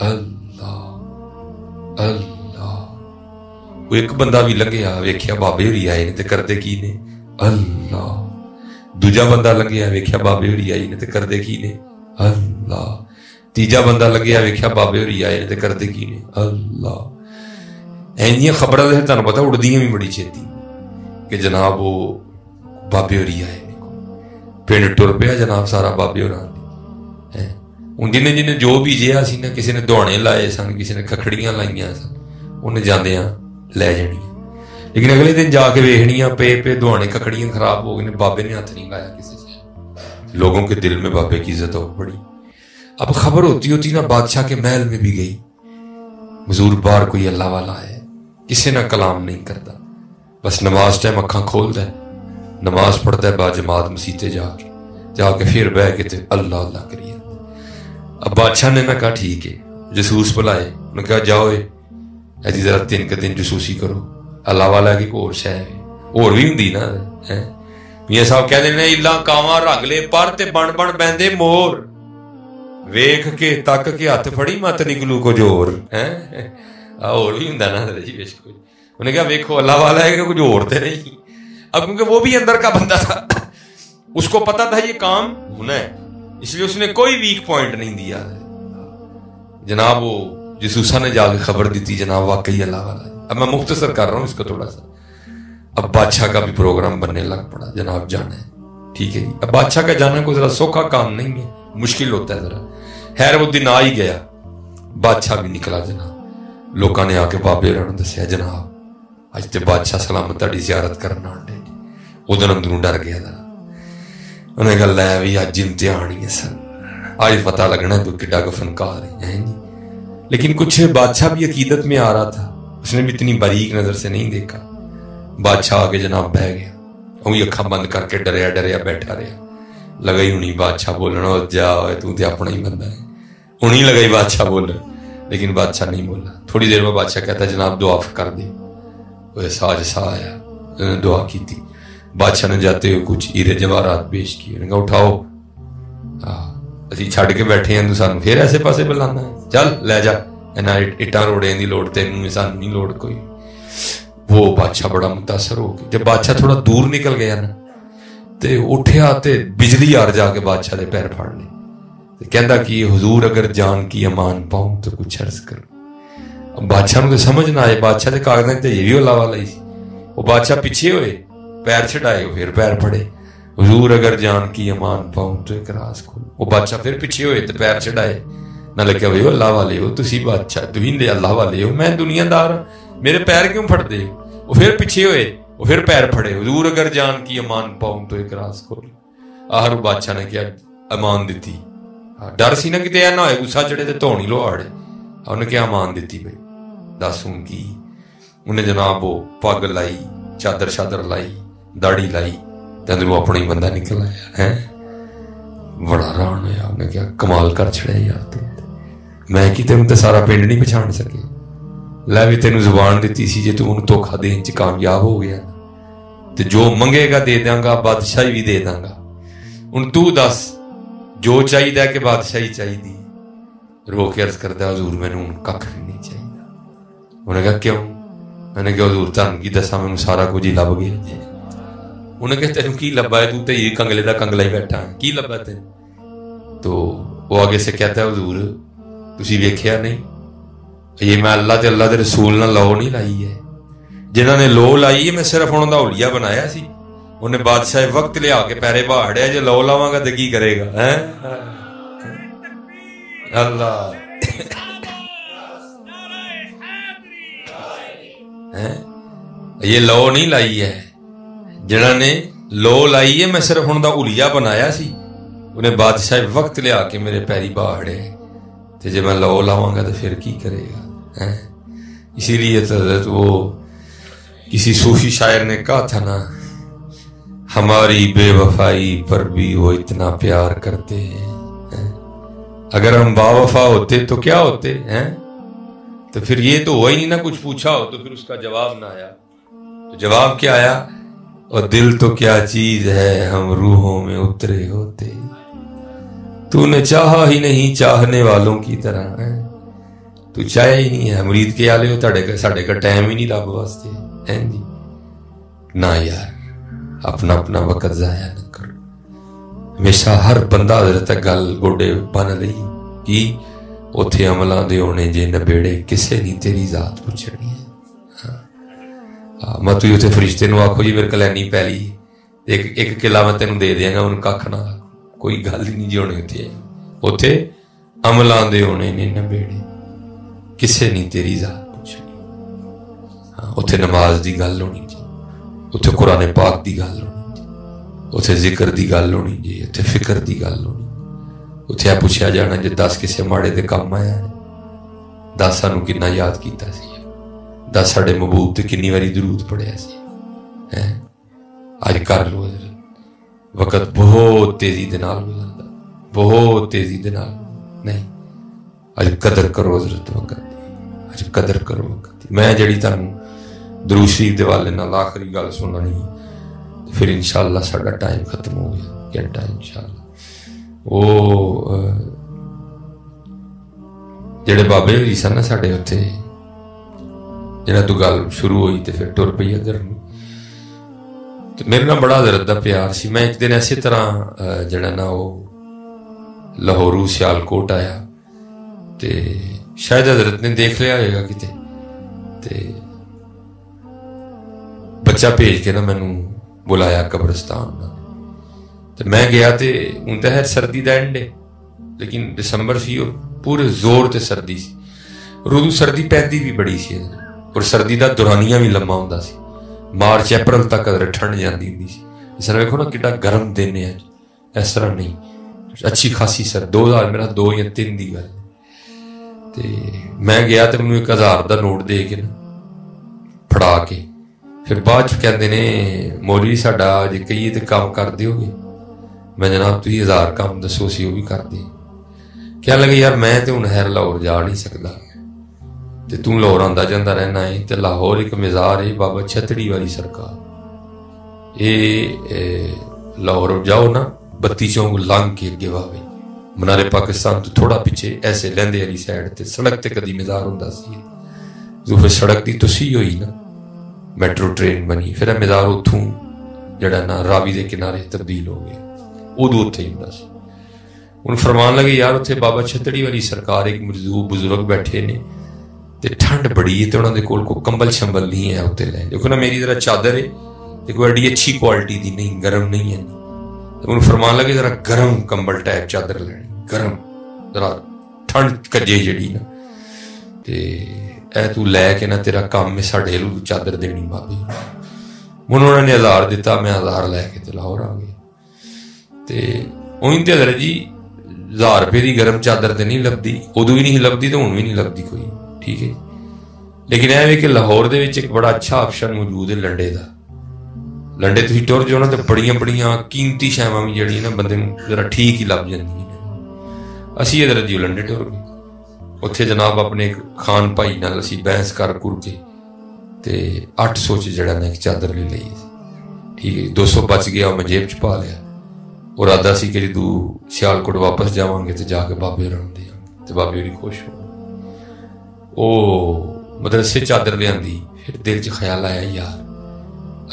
اللہ اللہ. وہ ایک بندہ بھی لنگیا ویکھیا بابے ہوری آئے نے تے کردے کی نے اللہ. دوجا بندہ لنگیا ویکھیا بابے ہوری آئے نے تے کردے کی نے اللہ. تیجا بندہ لگیا ویکھیا بابے ہوری آئے نے تے کردے کی نے اللہ. اینجیاں خبراں تے تانوں پتہ اڑدیاں بھی بڑی چھیتی کہ جناب وہ بابے ہوری آئے نے. پنڈ ٹر پیا جناب سارا بابے ہوراں دی. ہن جنہیں جنہیں جو بھی جیا سی نا, کسی نے دوڑے لائے سن, کسی نے کھکھڑیاں لائیاں سن, انہیں جاندیاں لے جانیاں. لیکن اگلے دن جا کے ویکھنیاں پے دوڑے کھکھڑیاں خراب ہو گئے, بابے نے ہاتھ نہیں لایا کسی سے. لوگوں کے دل میں بابے کی عزت ہو پڑی. اب خبر ہوتی ہوتی نا بادشاہ کے محل میں بھی گئی, حضور بار کوئی اللہ والا ہے, کسی نہ کلام نہیں کرتا, بس نماز ٹائم اکھاں کھولتا ہے, نماز پڑھتا ہے با جماعت مسیتے جا کے پھر بہ کے تے اللہ اللہ کریے. اب بادشاہ نے نہ کہا ٹھیک ہے, جسوس بلائے, انہوں نے کہا جاؤ ایسی ذرا 3 دن جسوسی کرو. اللہ والا کی کوئی شے ہے اور بھی ہوندی نا. میاں صاحب کہتے ہیں اللہ کاواں رنگ لے پر تے بن بن بہندے مور, ویکھ کے تک کے ہاتھ پھڑی مت نکلو کچھ اور بھی ہوندا نا جی. انہوں نے کہا ویکھو اللہ والا ہے کہ کچھ اور تے نہیں. اب کیونکہ وہ بھی اندر کا بندہ تھا, اس کو پتا تھا یہ کام ہونا ہے, اس لیے اس نے کوئی ویک پوائنٹ نہیں دیا. جناب وہ جسوسا نے جا کے خبر دیتی جناب واقعی اللہ والا ہے. اب میں مختصر کر رہا ہوں اس کو تھوڑا سا. اب بادشاہ کا بھی پروگرام بننے لگ پڑا, جناب جانا ہے. ٹھیک ہے جی. اب بادشاہ کا جانا کوئی ذرا سوکھا کام نہیں ہے, مشکل ہوتا ہے ذرا. خیر وہ دن آ ہی گیا, بادشاہ بھی نکلا جناب. لوگاں نے آ کے بابے ہوراں نوں دسیا جناب اج تے بادشاہ سلامت تہاڈی زیارت کرن آنڈے. ادھر اندروں ڈر گیا ذرا. انہیں کہا لے بھی اج امتحان ہی ہے سن, آج پتہ لگنا ہے تو کڈا کا فنکار ہے جی. لیکن کچھ بادشاہ بھی عقیدت میں آ رہا تھا, اس نے بھی اتنی باریک نظر سے نہیں دیکھا. بادشاہ آگے جناب بہ گیا, وہی اکھاں بند کر کے ڈریا بیٹھا رہا. لگئی ہونی بادشاہ بولنا جا تو تے اپنا ہی بندہ ہے, انہیں لگئی بادشاہ بولنا, لیکن بادشاہ نہیں بولا. تھوڑی دیر میں بادشاہ کہتا جناب دعا کر دے. وہ ساج سا آیا, انہوں نے دعا کی تھی. بادشاہ نے جاتے ہوئے کچھ ہیرے جواہرات پیش کیے. انہوں نے کہا اٹھاؤ, اسی چھڑ کے بیٹھے ہیں تو سانو پھر ایسے پاسے بلانا ہے, چل لے جا, اٹاں روڑے دی لوڑ تینوں سانو نہیں لوڑ کوئی. وہ بادشاہ بڑا متاثر ہو گیا. جب بادشاہ تھوڑا دور نکل گیا نا تے اٹھیا تے بجلی آر جا کے بادشاہ دے پیر پھاڑ لے. کہندا کہ حضور اگر جان کی امان پاؤں تو کچھ عرض کرو. بادشاہ نوں تے سمجھ نہ آئے, بادشاہ دے کاغذاں تے یہ بھی اللہ والا ہی سی. وہ بادشاہ پیچھے ہوئے, پیر چھڑائے, پھر پیر پھڑے. حضور اگر جان کی امان پاؤں تو ایک راز کھولو. وہ بادشاہ پھر پیچھے ہوئے تو پیر چڑھائے. نہ لگیا بھائی اللہ والے ہو تسی بادشاہ, تھی اللہ والے ہو, میں دنیا دار ہوں, میرے پیر کیوں پھڑ دے. وہ پھر پیچھے ہوئے, وہ پھر پیر پھڑے. حضور اگر جان کی امان پاؤں تو ایک راز کھولو. آخر بادشاہ نے کیا امان دیتی. ڈر سی نا کتے نہ ہوئے غصہ چڑھے تو دھونی لو آڑے. انہیں کیا امان دیتی بھائی دس ہوں کی. انہیں جناب وہ پگ لائی, چادر شادر لائی, داڑھی لائی, اندروں اپنا ہی بندہ نکل آیا ہے. بڑا ران ہوا. انہیں کیا کمال کر چھڑے یار تو میں کی تینوں تے سارا پنڈ نہیں پچھان سکے. لے بھی تینوں زبان دیتی سی جے تو انہوں دھوکھا دین چ کامیاب ہو گیا تے جو منگے گا دے دیاں گا, بادشاہی بھی دے داں گا. ان تو دس جو چاہیے کہ بادشاہی چاہیے. رو کے عرض کرتا حضور میں نے کھ بھی نہیں چاہیے. انہیں کہا کیوں؟ میں نے کہا حضور تہن کی دسا میں سارا کچھ ہی لب گیا جی. انہیں کہا تینوں کی لبا ہے, تو تے یہ کنگلے دا کنگلا ہی بیٹھا ہے, کی لبا تینوں؟ تو وہ آگے سے کہتا ہے حضور تسی ویکھیا نہیں, یہ میں اللہ تے اللہ دے رسول نہ لو نہیں لائی ہے. جنہاں نے لو لائی ہے میں صرف انہوں دا اولیاء بنایا سی. انہیں بادشاہ وقت لیا کے پیرے بہاڑیا جو لو لاواں گا تو کی کرے گا. اللہ یہ لو نہیں لائی ہے, جنہاں نے لو لائی ہے میں صرف انہوں دا اولیاء بنایا سی. انہیں بادشاہ وقت لیا کے میرے پیری بہاڑے تے جب میں لو لاواں گا تو پھر کی کرے گا. اسی لیے تو وہ کسی صوفی شاعر نے کہا تھا نا, ہماری بے وفائی پر بھی وہ اتنا پیار کرتے ہیں. اگر ہم با وفا ہوتے تو کیا ہوتے ہیں, تو پھر یہ تو ہوا ہی نہیں نا, کچھ پوچھا ہو تو پھر اس کا جواب نہ آیا. تو جواب کیا آیا, اور دل تو کیا چیز ہے ہم روحوں میں اترے ہوتے, تو نے چاہا ہی نہیں چاہنے والوں کی طرح. ਤੂੰ ਚਾਹਿਆ ਹੀ ਨਹੀਂ ਹੈ, ਮੁਰੀਦ ਕੇ ਆਲੇ ਹੋ, ਸਾਡੇ ਕੋਲ ਟਾਈਮ ਹੀ ਨਹੀਂ ਰੱਬ ਵਾਸਤੇ ਹੈ ਜੀ। ਨਾ ਯਾਰ, ਆਪਣਾ ਆਪਣਾ ਵਕਤ ਜ਼ਾਇਆ ਨਾ ਕਰੋ। ਹਮੇਸ਼ਾ ਹਰ ਬੰਦਾ ਹਜ਼ਰਤ ਗੱਲ ਗੋਡੇ ਬੰਨ ਲਈ ਕਿ ਉੱਥੇ ਅਮਲਾਂ ਦੇ ਹੋਣੇ ਜੇ ਨਬੇੜੇ, ਕਿਸੇ ਨਹੀਂ ਤੇਰੀ ਜ਼ਾਤ ਪੁੱਛਣੀ ਹੈ। ਮੈਂ ਤੁਸੀਂ ਉੱਥੇ ਫਰਿਸ਼ਤੇ ਨੂੰ ਆਖੋ ਜੀ ਮੇਰੇ ਕੋਲ ਇੰਨੀ ਪੈਲੀ, ਇੱਕ ਕਿੱਲਾ ਮੈਂ ਤੈਨੂੰ ਦੇ ਦਿਆਂਗਾ, ਉਹਨੂੰ ਕੱਖ ਨਾ, ਕੋਈ ਗੱਲ ਹੀ ਨਹੀਂ ਜੀ ਹੋਣੀ ਉੱਥੇ। ਉੱਥੇ ਅਮਲਾਂ ਦੇ ਹੋਣੇ ਨੇ ਨਬੇੜੇ, ਕਿਸੇ ਨਹੀਂ ਤੇਰੀ ਜ਼ਾਤ ਪੁੱਛਣੀ। ਹਾਂ, ਉੱਥੇ ਨਮਾਜ਼ ਦੀ ਗੱਲ ਹੋਣੀ ਜੀ, ਉੱਥੇ ਕੁਰਾਨ ਪਾਕ ਦੀ ਗੱਲ ਹੋਣੀ ਜੀ, ਉੱਥੇ ਜ਼ਿਕਰ ਦੀ ਗੱਲ ਹੋਣੀ ਜੀ, ਉੱਥੇ ਫਿਕਰ ਦੀ ਗੱਲ ਹੋਣੀ। ਉੱਥੇ ਇਹ ਪੁੱਛਿਆ ਜਾਣਾ ਜੇ 10 ਕਿਸੇ ਮਾੜੇ ਦੇ ਕੰਮ ਆਇਆ, 10 ਸਾਨੂੰ ਕਿੰਨਾ ਯਾਦ ਕੀਤਾ ਸੀ, 10 ਸਾਡੇ ਮਹਿਬੂਬ ਤੇ ਕਿੰਨੀ ਵਾਰੀ ਦਰੂਦ ਪੜਿਆ ਸੀ। ਹੈ ਅੱਜ ਕਰ ਲਓ, ਵਕਤ ਬਹੁਤ ਤੇਜ਼ੀ ਦੇ ਨਾਲ ਗੁਜ਼ਰਦਾ, ਬਹੁਤ ਤੇਜ਼ੀ ਦੇ ਨਾਲ। ਨਹੀਂ, ਅੱਜ ਕਦਰ ਕਰੋ ਹਜ਼ਰਤ ਵਕਤ ਦੀ, ਅੱਜ ਕਦਰ ਕਰੋ ਵਕਤ ਦੀ। ਮੈਂ ਜਿਹੜੀ ਤੁਹਾਨੂੰ ਦਰੂਦ ਸ਼ਰੀਫ ਦੇ ਵਾਲੇ ਨਾਲ ਆਖਰੀ ਗੱਲ ਸੁਣਾਣੀ, ਫਿਰ ਇਨਸ਼ਾਅੱਲਾ ਸਾਡਾ ਟਾਈਮ ਖਤਮ ਹੋ ਗਿਆ, ਘੰਟਾ ਇਨਸ਼ਾਅੱਲਾ। ਉਹ ਜਿਹੜੇ ਬਾਬੇ ਹੋਈ ਸਨ ਨਾ ਸਾਡੇ ਉੱਥੇ, ਜਿਹਨਾਂ ਤੋਂ ਗੱਲ ਸ਼ੁਰੂ ਹੋਈ ਤੇ ਫਿਰ ਟੁਰ ਪਈ ਇੱਧਰ ਨੂੰ, ਤੇ ਮੇਰੇ ਨਾਲ ਬੜਾ ਹਜ਼ਰਤ ਦਾ ਪਿਆਰ ਸੀ। ਮੈਂ ਇੱਕ ਦਿਨ ਇਸੇ ਤਰ੍ਹਾਂ ਜਿਹੜਾ ਨਾ ਉਹ ਲਾਹੌਰੂ ਸਿਆਲਕੋਟ ਆਇਆ, ਤੇ ਸ਼ਾਇਦ ਹਜ਼ਰਤ ਨੇ ਦੇਖ ਲਿਆ ਹੋਏਗਾ ਕਿਤੇ, ਤੇ ਬੱਚਾ ਭੇਜ ਕੇ ਨਾ ਮੈਨੂੰ ਬੁਲਾਇਆ ਕਬਰਸਤਾਨ ਨਾਲ। ਤੇ ਮੈਂ ਗਿਆ, ਤੇ ਹੁਣ ਤਾਂ ਹੈ ਸਰਦੀ ਦਾ ਐਂਡ ਹੈ, ਲੇਕਿਨ ਦਸੰਬਰ ਸੀ, ਉਹ ਪੂਰੇ ਜ਼ੋਰ ਤੇ ਸਰਦੀ ਸੀ। ਉਦੋਂ ਸਰਦੀ ਪੈਂਦੀ ਵੀ ਬੜੀ ਸੀ, ਔਰ ਸਰਦੀ ਦਾ ਦੁਰਾਨੀਆਂ ਵੀ ਲੰਮਾ ਹੁੰਦਾ ਸੀ। ਮਾਰਚ ਅਪ੍ਰੈਲ ਤੱਕ ਠੰਡ ਜਾਂਦੀ ਹੁੰਦੀ ਸੀ। ਇਸ ਤਰ੍ਹਾਂ ਵੇਖੋ ਨਾ ਕਿੱਡਾ ਗਰਮ ਦਿਨ ਹੈ, ਇਸ ਤਰ੍ਹਾਂ ਨਹੀਂ, ਅੱਛੀ ਖਾਸੀ ਸਰ 2000 ਮੇਰਾ 2 ਜਾਂ 3 ਦੀ ਗੱਲ। ਤੇ ਮੈਂ ਗਿਆ ਤੇ ਮੈਨੂੰ 1000 ਦਾ ਨੋਟ ਦੇ ਕੇ ਨਾ ਫੜਾ ਕੇ, ਫਿਰ ਬਾਅਦ ਚ ਕਹਿੰਦੇ ਨੇ ਮੌਲਵੀ ਸਾਡਾ ਜੇ ਕਹੀਏ ਤੇ ਕੰਮ ਕਰ ਦਿਓਗੇ। ਮੈਂ ਜਨਾਬ ਤੁਸੀਂ 1000 ਕੰਮ ਦੱਸੋ, ਸੀ ਉਹ ਵੀ ਕਰਦੇ। ਕਹਿਣ ਲੱਗੇ ਯਾਰ ਮੈਂ ਤੇ ਹੁਣ ਹੈਰ ਲਾਹੌਰ ਜਾ ਨਹੀਂ ਸਕਦਾ, ਤੇ ਤੂੰ ਲਾਹੌਰ ਆਉਂਦਾ ਜਾਂਦਾ ਰਹਿਣਾ ਹੈ, ਤੇ ਲਾਹੌਰ ਇੱਕ ਮਜ਼ਾਰ ਹੈ ਬਾਬਾ ਛਤੜੀ ਵਾਲੀ ਸਰਕਾਰ। ਇਹ ਲਾਹੌਰ ਜਾਓ ਨਾ, 32 ਚੌਂਕ ਲੰਘ ਕੇ ਅੱਗੇ ਵਾਵੇ, ਮਨਾਰੇ ਪਾਕਿਸਤਾਨ ਤੋਂ ਥੋੜਾ ਪਿੱਛੇ ਐਸੇ ਲਹਿੰਦੇ ਵਾਲੀ ਸਾਈਡ ਤੇ ਸੜਕ ਤੇ ਕਦੀ ਮਜ਼ਾਰ ਹੁੰਦਾ ਸੀ। ਜੋ ਫਿਰ ਸੜਕ ਦੀ ਤੁਸੀਂ ਹੋਈ ਨਾ, ਮੈਟਰੋ ਟ੍ਰੇਨ ਬਣੀ, ਫਿਰ ਇਹ ਮਜ਼ਾਰ ਉੱਥੋਂ ਜਿਹੜਾ ਨਾ ਰਾਵੀ ਦੇ ਕਿਨਾਰੇ ਤਬਦੀਲ ਹੋ ਗਿਆ, ਉਦੋਂ ਉੱਥੇ ਹੀ ਹੁੰਦਾ ਸੀ। ਹੁਣ ਫਰਮਾਨ ਲੱਗੇ ਯਾਰ ਉੱਥੇ ਬਾਬਾ ਛਤੜੀ ਵਾਲੀ ਸਰਕਾਰ, ਇੱਕ ਮਜ਼ਦੂਰ ਬਜ਼ੁਰਗ ਬੈਠੇ ਨੇ, ਤੇ ਠੰਡ ਬੜੀ ਹੈ, ਤੇ ਉਹਨਾਂ ਦੇ ਕੋਲ ਕੋਈ ਕੰਬਲ ਸ਼ੰਬਲ ਨਹੀਂ ਹੈ ਉੱਤੇ ਲੈ। ਦੇਖੋ ਨਾ ਮੇਰੀ ਜ਼ਰਾ ਚਾਦਰ ਹੈ, ਤੇ ਕੋਈ ਐਡੀ ਅੱਛੀ ਕੁਆਲਿਟੀ ਦੀ ਨਹੀਂ, ਗਰਮ ਨਹੀਂ ਹੈ। ਉਹਨੂੰ ਫਰਮਾਨ ਲੱਗੇ ਜ਼ਰਾ ਗਰਮ ਕੰਬਲ ਟਾਈਪ ਚਾਦਰ ਲੈਣੀ, ਗਰਮ ਜ਼ਰਾ ਠੰਡ ਕੱਜੇ ਜਿਹੜੀ ਨਾ, ਤੇ ਇਹ ਤੂੰ ਲੈ ਕੇ ਨਾ ਤੇਰਾ ਕੰਮ ਹੈ, ਸਾਡੇ ਨੂੰ ਚਾਦਰ ਦੇਣੀ ਬਾਬੇ। ਹੁਣ ਉਹਨਾਂ ਨੇ 1000 ਦਿੱਤਾ, ਮੈਂ 1000 ਲੈ ਕੇ ਤੇ ਲਾਹੌਰ ਆ ਗਿਆ। ਤੇ ਉਹੀ ਤੇ ਹਜ਼ਰਤ ਜੀ 1000 ਰੁਪਏ ਦੀ ਗਰਮ ਚਾਦਰ ਤੇ ਨਹੀਂ ਲੱਭਦੀ, ਉਦੋਂ ਵੀ ਨਹੀਂ ਲੱਭਦੀ, ਤੇ ਹੁਣ ਵੀ ਨਹੀਂ ਲੱਭਦੀ ਕੋਈ, ਠੀਕ ਹੈ। ਲੇਕਿਨ ਇਹ ਵੀ ਕਿ ਲਾਹੌਰ ਦੇ ਵਿੱਚ ਇੱਕ ਬੜਾ ਅੱਛਾ ਆਪਸ਼ਨ ਮੌਜੂਦ ਹੈ ਲੰਡੇ ਦਾ। ਲੰਡੇ ਤੁਸੀਂ ਟੁਰ ਜਾਓ ਨਾ, ਤੇ ਬੜੀਆਂ ਬੜੀਆਂ ਕੀਮਤੀ ਸ਼ੈਵਾਂ ਵੀ ਜਿਹੜੀਆਂ ਨਾ ਬੰਦੇ ਨੂੰ ਜ਼ਰਾ ਠੀਕ ਹੀ ਲੱਭ ਜਾਂਦੀਆਂ ਨੇ। ਅਸੀਂ ਹਜ਼ਰਤ ਜੀ ਲੰਡੇ ਟੁਰ ਗਏ, ਉੱਥੇ ਜਨਾਬ ਆਪਣੇ ਇੱਕ ਖਾਨ ਭਾਈ ਨਾਲ ਅਸੀਂ ਬਹਿਸ ਕਰ ਕੁਰ ਕੇ, ਤੇ 800 ਚ ਜਿਹੜਾ ਨਾ ਇੱਕ ਚਾਦਰ ਲੈ ਲਈ, ਠੀਕ ਹੈ। 200 ਬਚ ਗਿਆ, ਉਹ ਮੈਂ ਜੇਬ ਚ ਪਾ ਲਿਆ। ਉਹ ਇਰਾਦਾ ਸੀ ਕਿ ਜਦੋਂ ਸਿਆਲਕੋਟ ਵਾਪਸ ਜਾਵਾਂਗੇ ਤੇ ਜਾ ਕੇ ਬਾਬੇ ਹੋਰਾਂ ਨੂੰ ਦੇਵਾਂਗੇ, ਤੇ ਬਾਬੇ ਹੋਰੀ ਖੁਸ਼ ਹੋ। ਉਹ ਮਦਰਸੇ ਚਾਦਰ ਲਿਆਂਦੀ, ਫਿਰ ਦਿਲ ਚ ਖਿਆਲ ਆਇਆ ਯਾਰ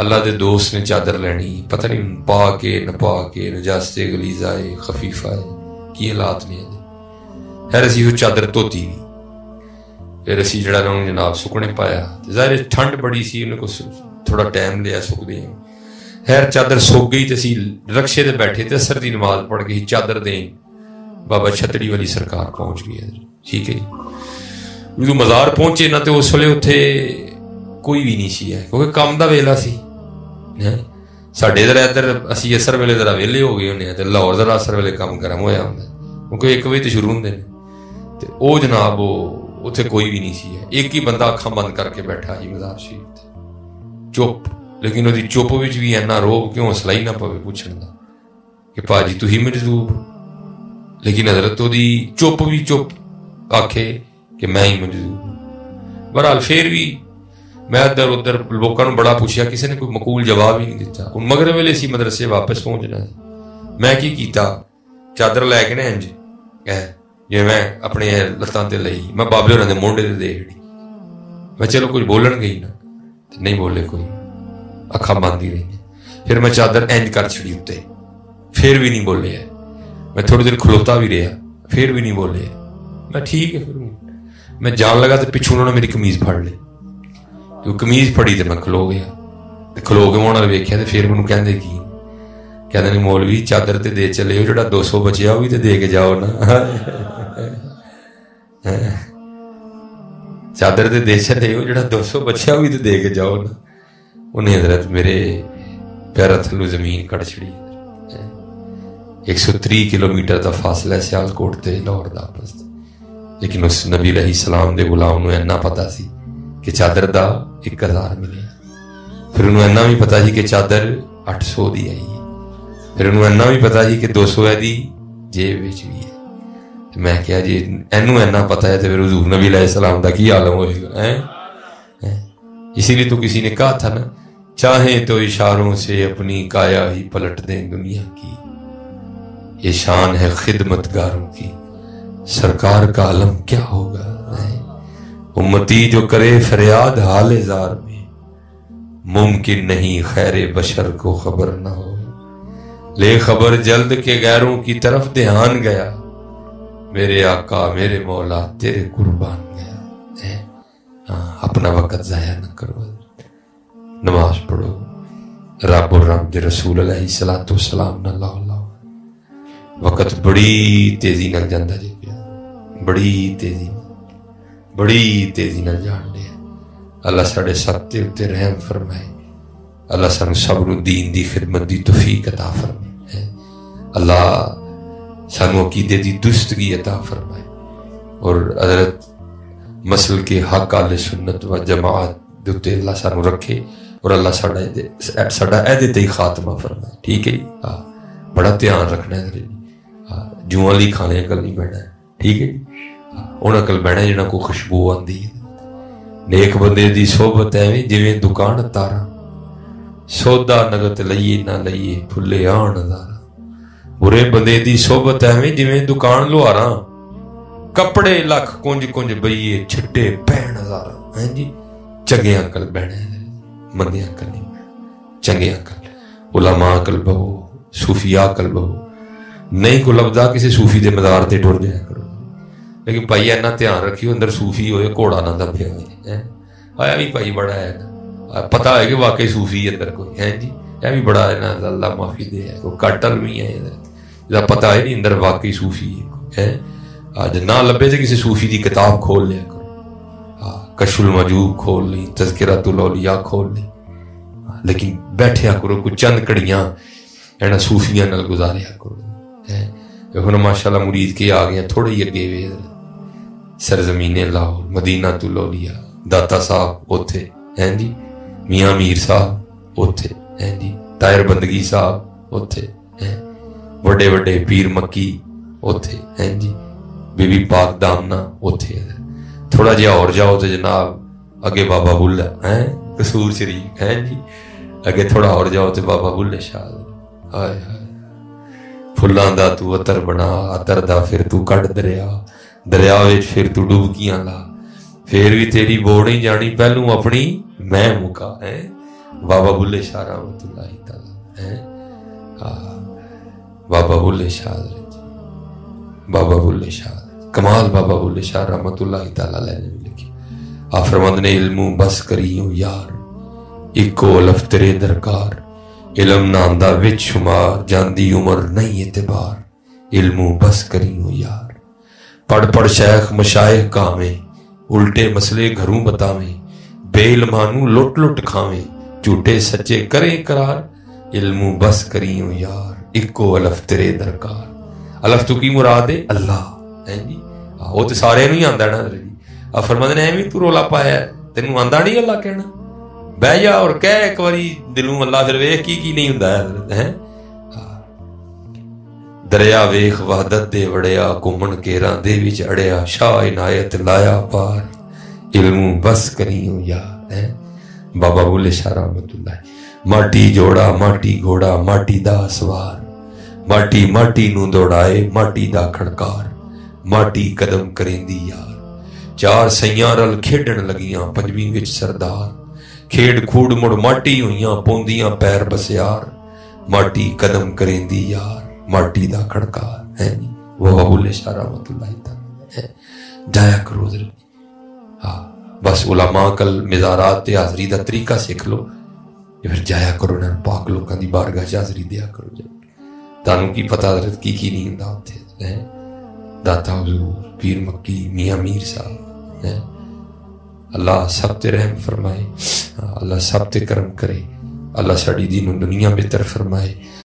ਅੱਲਾ ਦੇ ਦੋਸਤ ਨੇ ਚਾਦਰ ਲੈਣੀ, ਪਤਾ ਨਹੀਂ ਪਾ ਕੇ ਨਾ ਪਾ ਕੇ, ਨਜਾਸਤੇ ਗਲੀਜ਼ਾ ਹੈ, ਖਫੀਫਾ ਹੈ, ਕੀ ਹਾਲਾਤ ਨੇ ਇਹਦੇ। ਫਿਰ ਅਸੀਂ ਉਹ ਚਾਦਰ ਧੋਤੀ ਵੀ, ਫਿਰ ਅਸੀਂ ਜਿਹੜਾ ਨਾ ਉਹਨੂੰ ਜਨਾਬ ਸੁੱਕਣੇ ਪਾਇਆ, ਤੇ ਜ਼ਾਹਿਰ ਠੰਡ ਬੜੀ ਸੀ, ਉਹਨੇ ਕੁਛ ਥੋੜਾ ਟਾਈਮ ਲਿਆ ਸੁੱਕਦੇ। ਖੈਰ ਚਾਦਰ ਸੁੱਕ ਗਈ, ਤੇ ਅਸੀਂ ਰਕਸ਼ੇ ਤੇ ਬੈਠੇ, ਤੇ ਅਸਰ ਦੀ ਨਮਾਜ਼ ਪੜ੍ਹ ਕੇ ਚਾਦਰ ਦੇਣ ਬਾਬਾ ਛਤੜੀ ਵਾਲੀ ਸਰਕਾਰ ਪਹੁੰਚ ਗਈ ਹੈ, ਠੀਕ ਹੈ ਜੀ। ਜਦੋਂ ਮਜ਼ਾਰ ਪਹੁੰਚੇ ਨਾ, ਤੇ ਉਸ ਵੇਲੇ ਉੱਥੇ ਕੋਈ ਵੀ ਨਹੀਂ ਸੀ ਹੈ, ਕਿਉਂਕਿ ਕੰਮ ਦਾ ਵੇਲਾ ਸੀ। ਸਾਡੇ ਇੱਧਰ ਅਸੀਂ ਅਸਰ ਵੇਲੇ ਜ਼ਰਾ ਵਿਹਲੇ ਹੋ ਗਏ ਹੁੰਦੇ ਹਾਂ, ਤੇ ਲਾਹੌਰ ਜ਼ਰਾ ਅਸਰ ਵੇਲੇ ਕੰਮ ਗਰਮ ਹੋਇਆ ਹੁੰਦਾ, ਕਿਉਂਕਿ 1 ਵਜੇ ਤੋਂ ਸ਼ੁਰੂ ਹੁੰਦੇ ਨੇ। ਤੇ ਉਹ ਜਨਾਬ ਉਹ ਉੱਥੇ ਕੋਈ ਵੀ ਨਹੀਂ ਸੀ ਹੈ, ਇੱਕ ਹੀ ਬੰਦਾ ਅੱਖਾਂ ਬੰਦ ਕਰਕੇ ਬੈਠਾ ਜੀ ਮਜ਼ਾਰ ਸ਼ਰੀਫ ਤੇ, ਚੁੱਪ। ਲੇਕਿਨ ਉਹਦੀ ਚੁੱਪ ਵਿੱਚ ਵੀ ਇੰਨਾ ਰੋਬ ਕਿ ਹੌਸਲਾ ਹੀ ਨਾ ਪਵੇ ਪੁੱਛਣ ਦਾ ਕਿ ਭਾਜੀ ਤੁਸੀਂ ਮਜਜ਼ੂਬ। ਲੇਕਿਨ ਹਜ਼ਰਤ ਉਹਦੀ ਚੁੱਪ ਵੀ ਚੁੱਪ, ਆਖੇ ਕਿ ਮੈਂ ਹੀ ਮਜਜ਼ੂਬ। ਬਹਰਹਾਲ ਫਿਰ ਵੀ ਮੈਂ ਇੱਧਰ ਉੱਧਰ ਲੋਕਾਂ ਨੂੰ ਬੜਾ ਪੁੱਛਿਆ, ਕਿਸੇ ਨੇ ਕੋਈ ਮਕੂਲ ਜਵਾਬ ਹੀ ਨਹੀਂ ਦਿੱਤਾ। ਹੁਣ ਮਗਰ ਵੇਲੇ ਸੀ ਮਦਰਸੇ ਵਾਪਸ ਪਹੁੰਚਣਾ, ਮੈਂ ਕੀ ਕੀਤਾ, ਚਾਦਰ ਲੈ ਕੇ ਨਾ ਇੰਜ جی میں اپنے لتاں تے لئی میں بابے ہوراں دے مونڈے تے دے چھڑی میں چلو کچھ بولن گئی نا نہیں بولے کوئی اکھاں بند ہی رہی پھر میں چادر اینج کر چھڑی اتنے پھر بھی نہیں بولے ہے میں تھوڑی دیر کھلوتا بھی رہا پھر بھی نہیں بولے میں ٹھیک ہے پھر میں جان لگا تو پچھوں انہوں نے میری قمیض پھڑ لی جو قمیض پھڑی تو میں کھلو گیا کھلو کے میں ویکھیا تو پھر مینوں کہندے کی کہندے نہیں مولوی چادر تے دے چلے ہو جڑا 200 بچیا وہ بھی تے دے کے جاؤ نا چادر تے دے چلے ہو جڑا 200 بچیا وہ بھی تے دے کے جاؤ نا انہیں حضرت میرے پیرا تھلو زمین کٹ چھڑی 130 کلومیٹر دا فاصلہ ہے سیالکوٹ تے لاہور دا آپس لیکن اس نبی علیہ السلام دے غلام نوں اینا پتا سی کہ چادر دا 1000 ملے پھر انہوں اینا بھی پتا سی کہ چادر 800 دی آئی پھر انہوں اینا بھی پتا سی کہ 200 ہے دی جیب وچ بھی ہے میں کہا جی اینوں اینا پتا ہے تو پھر حضور نبی علیہ السلام دا کی عالم ہوئے گا اسی لیے تو کسی نے کہا تھا نا چاہیں تو اشاروں سے اپنی کایا ہی پلٹ دیں دنیا کی یہ شان ہے خدمت گاروں کی سرکار کا علم کیا ہوگا امتی جو کرے فریاد حال زار میں ممکن نہیں خیر بشر کو خبر نہ ہو لے خبر جلد کے غیروں کی طرف دھیان گیا میرے آقا میرے مولا تیرے قربان گیا اپنا وقت ضائع نہ کرو نماز پڑھو رب اور رب دے رسول علیہ الصلوۃ والسلام نہ لاؤ وقت بڑی تیزی نال جاندا جی پیا بڑی تیزی نال جان دے اللہ ساڈے سب تے اتے رحم فرمائے اللہ سانو صبر و دین دی خدمت دی توفیق عطا فرمائے اللہ سانو عقیدے دی درستگی عطا فرمائے اور حضرت مسل کے حق اہل سنت و جماعت دے اتے اللہ سانو رکھے اور اللہ ساڈا اہدے تے خاتمہ فرمائے ٹھیک ہے جی بڑا دھیان رکھنا ہے جو والی کھانے اکل نہیں بہنا ہے ٹھیک ہے ان اکل بہنا ہے جنہاں کو خوشبو آندی ہے نیک بندے دی صحبت ایویں جویں دکان تارا سودا نگت لئیے نہ لئیے پھلے آن ہزارا برے بندے دی صحبت ایویں جویں دکان لوہاراں کپڑے لکھ کنج کنج بئیے چھٹے پہن ہزارا ہیں جی چنگے اکل بہنا ہے مندے اکل نہیں بہنا چنگے اکل علماء اکل بہو صوفیاء اکل بہو نہیں کو لبدا کسی صوفی دے مزار تے ٹر جایا کرو لیکن بھائی اینا دھیان رکھیو اندر صوفی ہوئے گھوڑا نہ دبیا ہوئے آیا بھی بھائی بڑا ہے نا پتا ہے کہ واقعی صوفی اندر کوئی ہے جی یہ بھی بڑا ہے نا اللہ معافی دے ہے کوئی کٹل بھی ہے ادھر پتا ہے نہیں اندر واقعی صوفی ہے آج نہ لبے تو کسی صوفی دی کتاب کھول لیا کرو کشف المجوب کھول لی تذکرۃ الاولیاء کھول لی لیکن بیٹھیا کرو کچھ چند کڑیاں اینا صوفیاں نال گزاریا کرو ہن ماشاءاللہ مرید کے آ گئے تھوڑے ہی اگے وے سرزمین لاہور مدینہ الاولیاء داتا صاحب اوتھے ہیں جی میاں میر صاحب اوتھے ہیں جی طاہر بندگی صاحب اوتھے ہیں بڑے بڑے پیر مکی اوتھے ہیں جی بی بی پاک دامنا اوتھے تھوڑا جہا اور جاؤ تو جناب اگے بابا بلہ ہیں قصور شریف ہیں جی اگے تھوڑا اور جاؤ تو بابا بلے شاہ ہائے ہائے پھلاں دا تو عطر بنا عطر دا پھر تو کٹ دریا وچ پھر تو ڈبکیاں لا پھر بھی تیری بوڑ ہی جانی پہلوں اپنی میں مکا ہے بابا بلے شاہ رحمۃ اللہ تعالی ہے بابا بلے شاہ بابا بلے شاہ کمال بابا بلے شاہ رحمۃ اللہ تعالی علیہ نے لکھی آپ فرماندے نے علم بس کریوں یار اکو لفظ تیرے درکار علم ناندا وچ شمار جاندی عمر نہیں اعتبار علم بس کریوں یار پڑھ پڑھ شیخ مشائخ کاویں الٹے مسئلے گھروں بتاویں بے علمانو لٹ لٹ کھاویں جھوٹے سچے کریں قرار علم بس کریوں یار اکو الف تیرے درکار الف تو کی مراد ہے اللہ ہے جی وہ تو سارے نہیں آندا نا جی فرماندے نے ایویں تو رولا پایا تینوں آندا نہیں اللہ کہنا بہ جا اور کہہ ایک واری دلوں اللہ پھر ویکھ کی نہیں ہوندا ہے دریا ویخ وحدت دے وڑیا گھومن کیراں دے وچ اڑیا شاہ عنایت لایا پار علم بس کریوں یار ہے بابا بلے شاہ رحمۃ اللہ ماٹی جوڑا ماٹی گھوڑا ماٹی دا سوار ماٹی ماٹی نو دوڑائے ماٹی دا کھڑکار ਮਾਟੀ ਕਦਮ ਕਰੇਂਦੀ ਯਾਰ। ਚਾਰ ਸਈਆਂ ਰਲ ਖੇਡਣ ਲੱਗੀਆਂ ਪੰਜਵੀਂ ਵਿੱਚ ਸਰਦਾਰ। ਖੇਡ ਖੂੜ ਮੁੜ ਮਾਟੀ ਹੋਈਆਂ ਪੌਂਦੀਆਂ ਪੈਰ ਬਸਿਆਰ। ਮਾਟੀ ਕਦਮ ਕਰੇਂਦੀ ਯਾਰ, ਮਾਟੀ ਦਾ ਖੜਕਾਰ ہے نہیں وہ ابو شاہ رحمۃ اللہ تعالی ہے۔ جایا کرو ادھر، ہاں بس علماء کل مزارات تے حاضری دا طریقہ سیکھ لو، پھر جایا کرو نا پاک لوکاں دی بارگاہ چ حاضری دیا کرو۔ جا تانوں کی پتہ حضرت کی نہیں ہوندا اوتھے ہے، داتا حضور پیر مکی میاں میر صاحب ہے۔ اللہ سب تے رحم فرمائے، اللہ سب تے کرم کرے، اللہ ساڈی دین و دنیا بہتر فرمائے۔